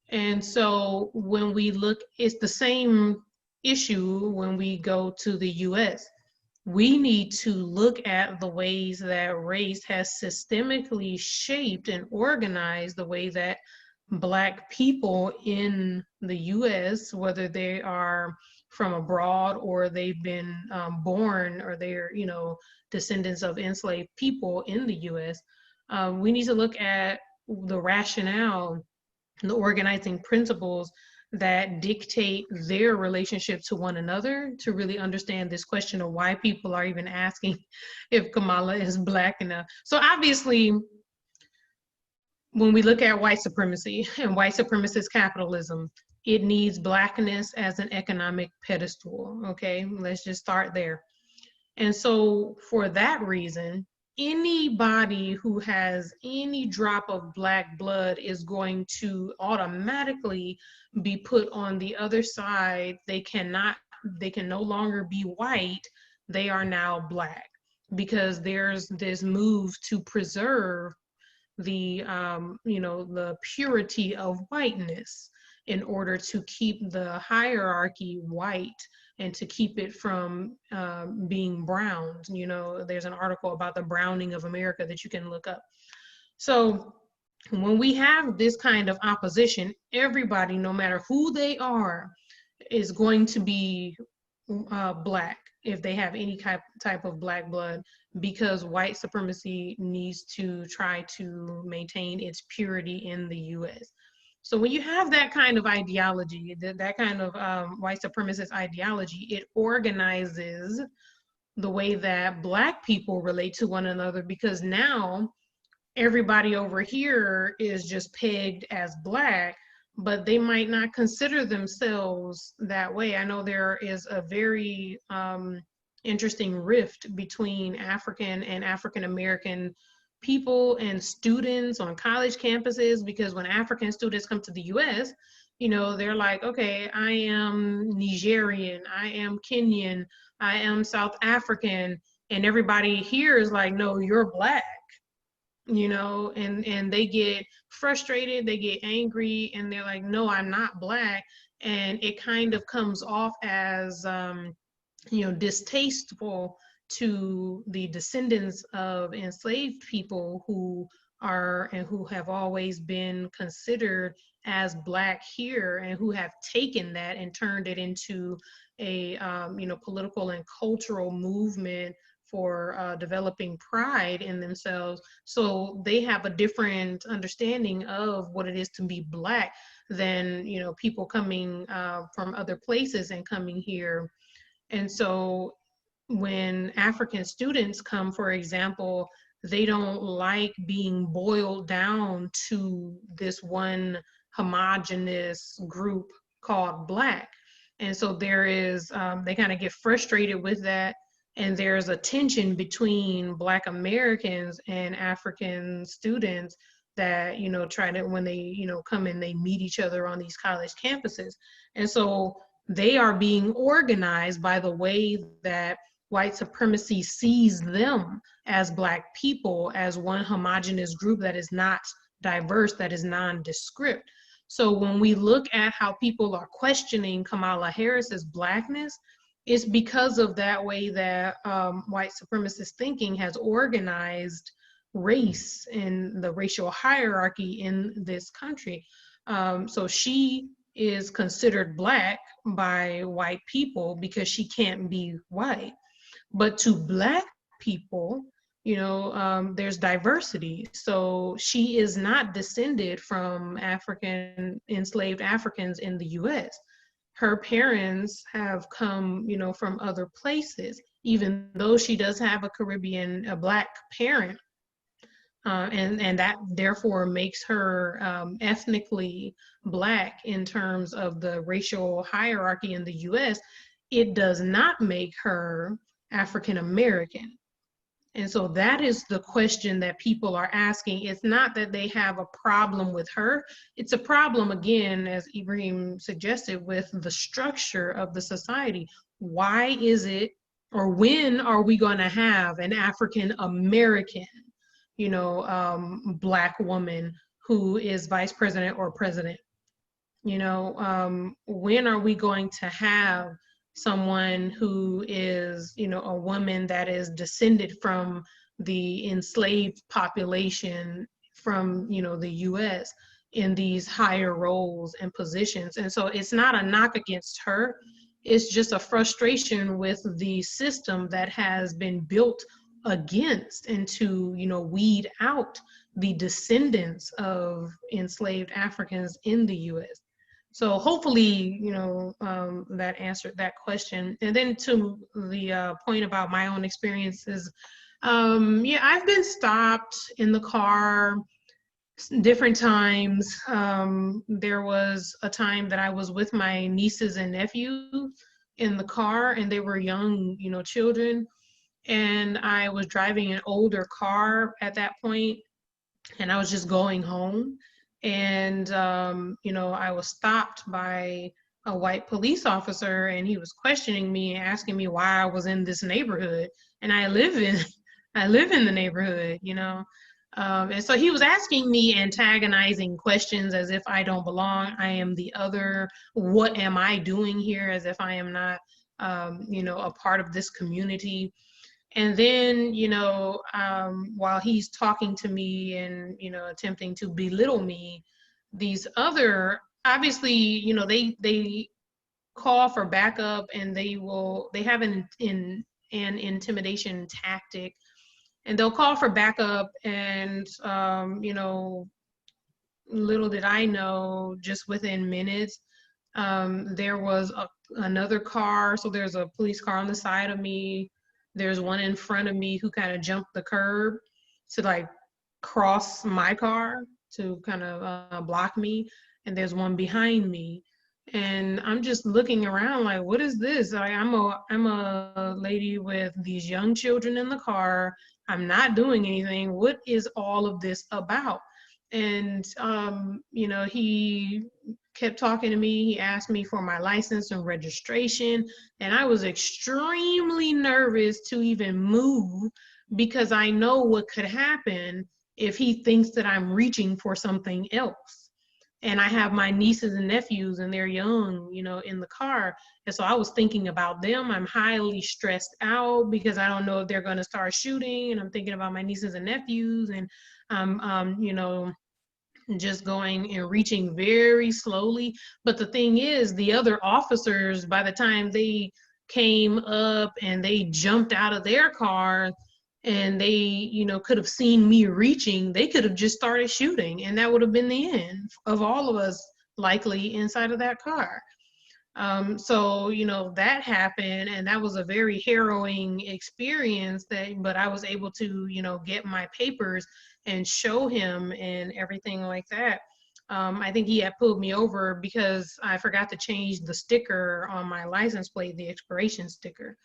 And so when we look, it's the same issue when we go to the US. We need to look at the ways that race has systemically shaped and organized the way that Black people in the US, whether they are from abroad, or they've been born, or they're, you know, descendants of enslaved people in the US. We need to look at the rationale, the organizing principles that dictate their relationship to one another, to really understand this question of why people are even asking if Kamala is Black enough. So obviously, when we look at white supremacy and white supremacist capitalism, it needs Blackness as an economic pedestal, okay? Let's just start there. And so for that reason, anybody who has any drop of Black blood is going to automatically be put on the other side. They can no longer be white. They are now Black, because there's this move to preserve the, you know, the purity of whiteness in order to keep the hierarchy white and to keep it from being browned. You know, there's an article about the browning of America that you can look up. So when we have this kind of opposition, everybody, no matter who they are, is going to be Black if they have any type of Black blood, because white supremacy needs to try to maintain its purity in the US. So when you have that kind of ideology, that kind of white supremacist ideology, it organizes the way that Black people relate to one another, because now everybody over here is just pegged as Black, but they might not consider themselves that way. I know there is a very interesting rift between African and African American people and students on college campuses, because when African students come to the US, you know, they're like, okay, I am Nigerian, I am Kenyan, I am South African, and everybody here is like, no, you're Black, you know, and they get frustrated, they get angry, and they're like, no, I'm not Black. And it kind of comes off as, you know, distasteful to the descendants of enslaved people who are and who have always been considered as Black here, and who have taken that and turned it into a you know, political and cultural movement for developing pride in themselves. So they have a different understanding of what it is to be Black than, you know, people coming from other places and coming here. And so when African students come, for example, they don't like being boiled down to this one homogenous group called Black. And so there is, they kind of get frustrated with that. And there's a tension between Black Americans and African students that, you know, try to, when they, you know, come and they meet each other on these college campuses. And so they are being organized by the way that white supremacy sees them as Black people, as one homogenous group that is not diverse, that is nondescript. So when we look at how people are questioning Kamala Harris's Blackness, it's because of that way that white supremacist thinking has organized race and the racial hierarchy in this country. So she is considered Black by white people because she can't be white. But to Black people, you know, there's diversity. So she is not descended from enslaved Africans in the US. Her parents have come, you know, from other places, even though she does have a Black parent. And that therefore makes her ethnically Black in terms of the racial hierarchy in the US. It does not make her African American. And so that is the question that people are asking. It's not that they have a problem with her. It's a problem, again, as Ibrahim suggested, with the structure of the society. Why is it, or when are we going to have an African American, you know, Black woman who is vice president or president? You know, when are we going to have someone who is, you know, a woman that is descended from the enslaved population from, you know, the US in these higher roles and positions? And so it's not a knock against her. it's just a frustration with the system that has been built against and to, you know, weed out the descendants of enslaved Africans in the U.S. So hopefully, you know, that answered that question. And then to the point about my own experiences, yeah, I've been stopped in the car different times. There was a time that I was with my nieces and nephews in the car, and they were young, you know, children. And I was driving an older car at that point, and I was just going home. And, you know, I was stopped by a white police officer, and he was questioning me and asking me why I was in this neighborhood. And I live in the neighborhood, you know. And so he was asking me antagonizing questions as if I don't belong. I am the other. What am I doing here? As if I am not, you know, a part of this community. And then, you know, while he's talking to me and, you know, attempting to belittle me, these other, obviously, you know, they call for backup, and they have an intimidation tactic, and they'll call for backup. And, you know, little did I know, just within minutes, there was another car. So there's a police car on the side of me. There's one in front of me who kind of jumped the curb to like cross my car to kind of block me. And there's one behind me. And I'm just looking around like, what is this? I'm a lady with these young children in the car. I'm not doing anything. What is all of this about? And, you know, he kept talking to me. He asked me for my license and registration. And I was extremely nervous to even move, because I know what could happen if he thinks that I'm reaching for something else. And I have my nieces and nephews, and they're young, you know, in the car. And so I was thinking about them. I'm highly stressed out because I don't know if they're going to start shooting. And I'm thinking about my nieces and nephews. And you know, just going and reaching very slowly. But the thing is, the other officers, by the time they came up and they jumped out of their car and they, you know, could have seen me reaching, they could have just started shooting, and that would have been the end of all of us likely inside of that car. So, you know, that happened, and that was a very harrowing experience, but I was able to, you know, get my papers and show him and everything like that. I think he had pulled me over because I forgot to change the sticker on my license plate, the expiration sticker.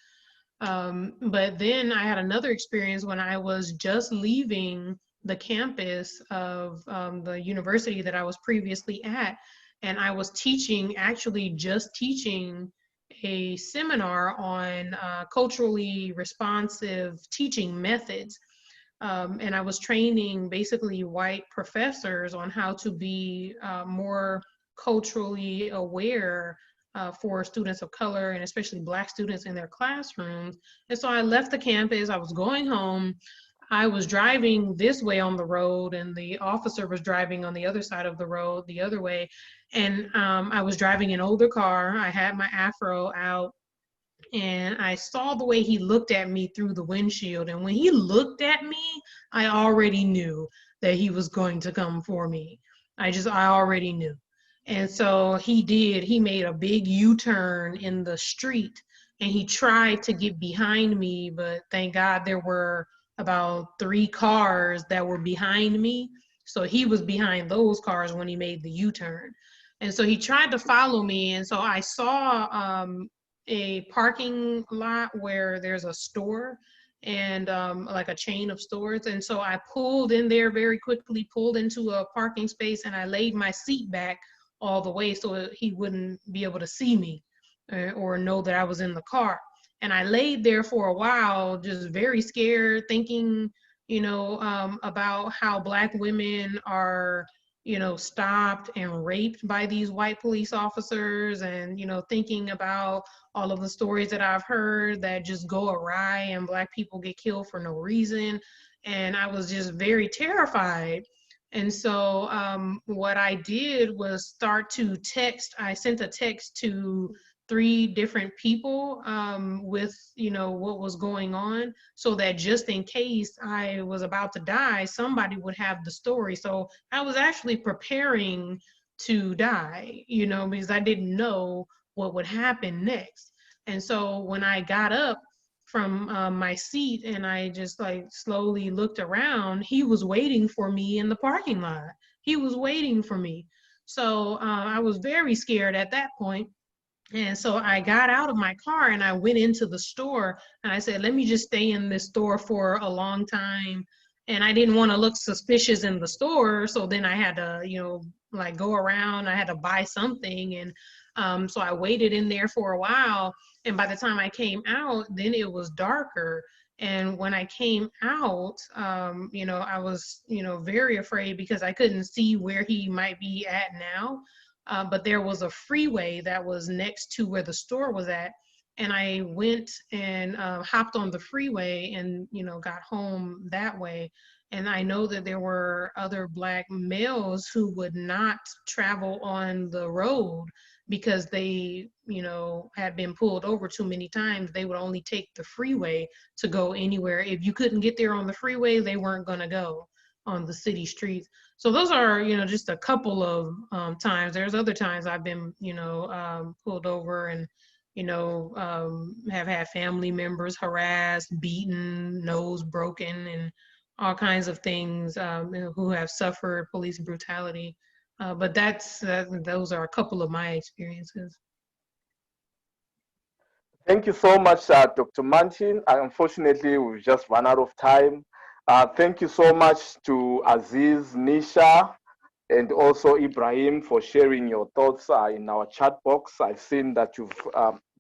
But then I had another experience when I was just leaving the campus of the university that I was previously at. And I was just teaching a seminar on culturally responsive teaching methods. And I was training basically white professors on how to be more culturally aware for students of color, and especially Black students in their classrooms. And so I left the campus, I was going home. I was driving this way on the road, and the officer was driving on the other side of the road, the other way. And I was driving an older car. I had my afro out, and I saw the way he looked at me through the windshield. And when he looked at me, I already knew that he was going to come for me. I already knew. And so he made a big U-turn in the street, and he tried to get behind me, but thank God there were about 3 cars that were behind me. So he was behind those cars when he made the U-turn. And so he tried to follow me. And so I saw a parking lot where there's a store and like a chain of stores. And so I pulled in there very quickly, pulled into a parking space, and I laid my seat back all the way so he wouldn't be able to see me or know that I was in the car. And I laid there for a while, just very scared, thinking, you know, about how Black women are, you know, stopped and raped by these white police officers, and, you know, thinking about all of the stories that I've heard that just go awry and Black people get killed for no reason. And I was just very terrified. And so what I did was start to text. I sent a text to 3 different people with, you know, what was going on, so that just in case I was about to die, somebody would have the story. So I was actually preparing to die, you know, because I didn't know what would happen next. And so when I got up from my seat and I just like slowly looked around, he was waiting for me in the parking lot. He was waiting for me. So I was very scared at that point. And so I got out of my car and I went into the store and I said, let me just stay in this store for a long time. And I didn't want to look suspicious in the store. So then I had to, you know, like go around, I had to buy something. And so I waited in there for a while. And by the time I came out, then it was darker. And when I came out, you know, I was, you know, very afraid because I couldn't see where he might be at now. But there was a freeway that was next to where the store was at. And I went and hopped on the freeway and, you know, got home that way. And I know that there were other Black males who would not travel on the road because they, you know, had been pulled over too many times. They would only take the freeway to go anywhere. If you couldn't get there on the freeway, they weren't going to go on the city streets. So those are, you know, just a couple of times. There's other times I've been, you know, pulled over and, you know, have had family members harassed, beaten, nose broken, and all kinds of things, who have suffered police brutality. But those are a couple of my experiences. Thank you so much, Dr. Manchin. Unfortunately, we've just run out of time. Thank you so much to Aziz, Nisha, and also Ibrahim for sharing your thoughts in our chat box. I've seen that you've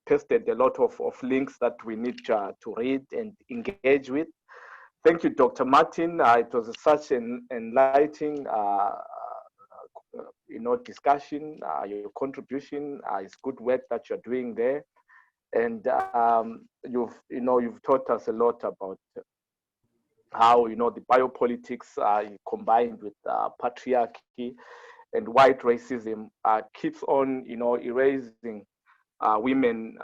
pasted a lot of links that we need to read and engage with. Thank you, Dr. Martin. It was such an enlightening you know, discussion. Your contribution is good work that you're doing there. And you've taught us a lot about how, you know, the biopolitics combined with patriarchy and white racism keeps on, you know, erasing women,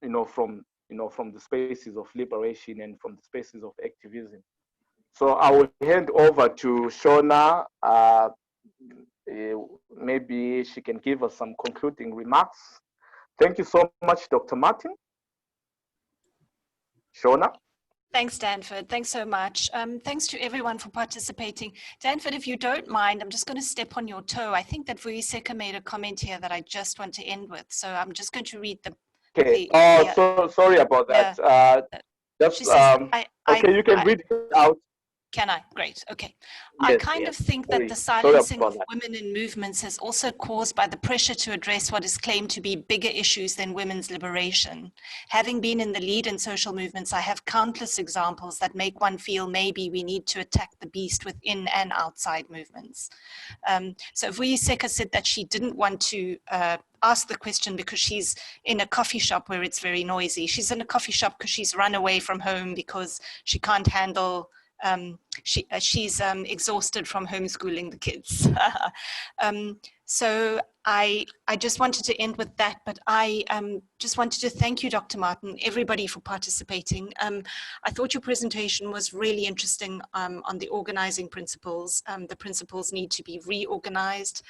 you know, from the spaces of liberation and from the spaces of activism. So I will hand over to Shona. Maybe she can give us some concluding remarks. Thank you so much, Dr. Martin. Shona? Thanks, Danford. Thanks so much. Thanks to everyone for participating. Danford, if you don't mind, I'm just going to step on your toe. I think that Vuiseka made a comment here that I just want to end with. So I'm just going to read the... Okay. So sorry about that. Yeah. She says, okay, you can read it out. Can I? Great. Okay. Yes, I kind of think that the silencing of women in movements is also caused by the pressure to address what is claimed to be bigger issues than women's liberation. Having been in the lead in social movements, I have countless examples that make one feel maybe we need to attack the beast within and outside movements. So Vuiseka said that she didn't want to ask the question because she's in a coffee shop where it's very noisy. She's in a coffee shop because she's run away from home because she can't handle she's exhausted from homeschooling the kids. So I just wanted to end with that, but I just wanted to thank you, Dr. Martin, everybody for participating. I thought your presentation was really interesting on the organizing principles. The principles need to be reorganized.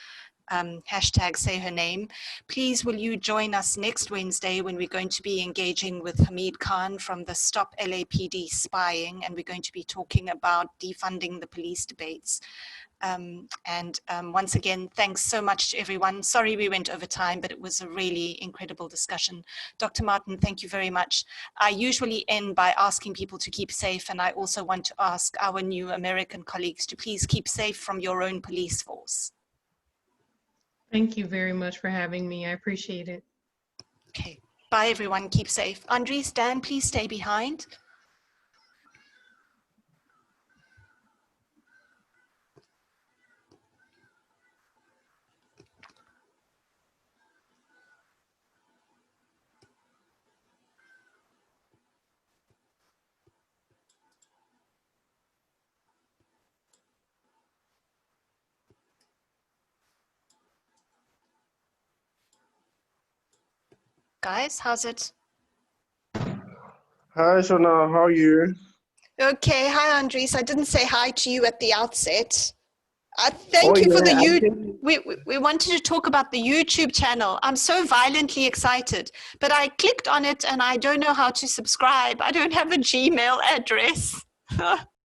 Hashtag say her name. Please will you join us next Wednesday when we're going to be engaging with Hamid Khan from the Stop LAPD Spying, and we're going to be talking about defunding the police debates. Once again, thanks so much to everyone. Sorry we went over time, but it was a really incredible discussion. Dr. Martin, thank you very much. I usually end by asking people to keep safe, and I also want to ask our new American colleagues to please keep safe from your own police force. Thank you very much for having me. I appreciate it. Okay. Bye, everyone. Keep safe. Andres, Dan, please stay behind. guys? How's it? Hi, Shona. How are you? Okay. Hi, Andres. I didn't say hi to you at the outset. Thank you for the we wanted to talk about the YouTube channel. I'm so violently excited, but I clicked on it and I don't know how to subscribe. I don't have a Gmail address.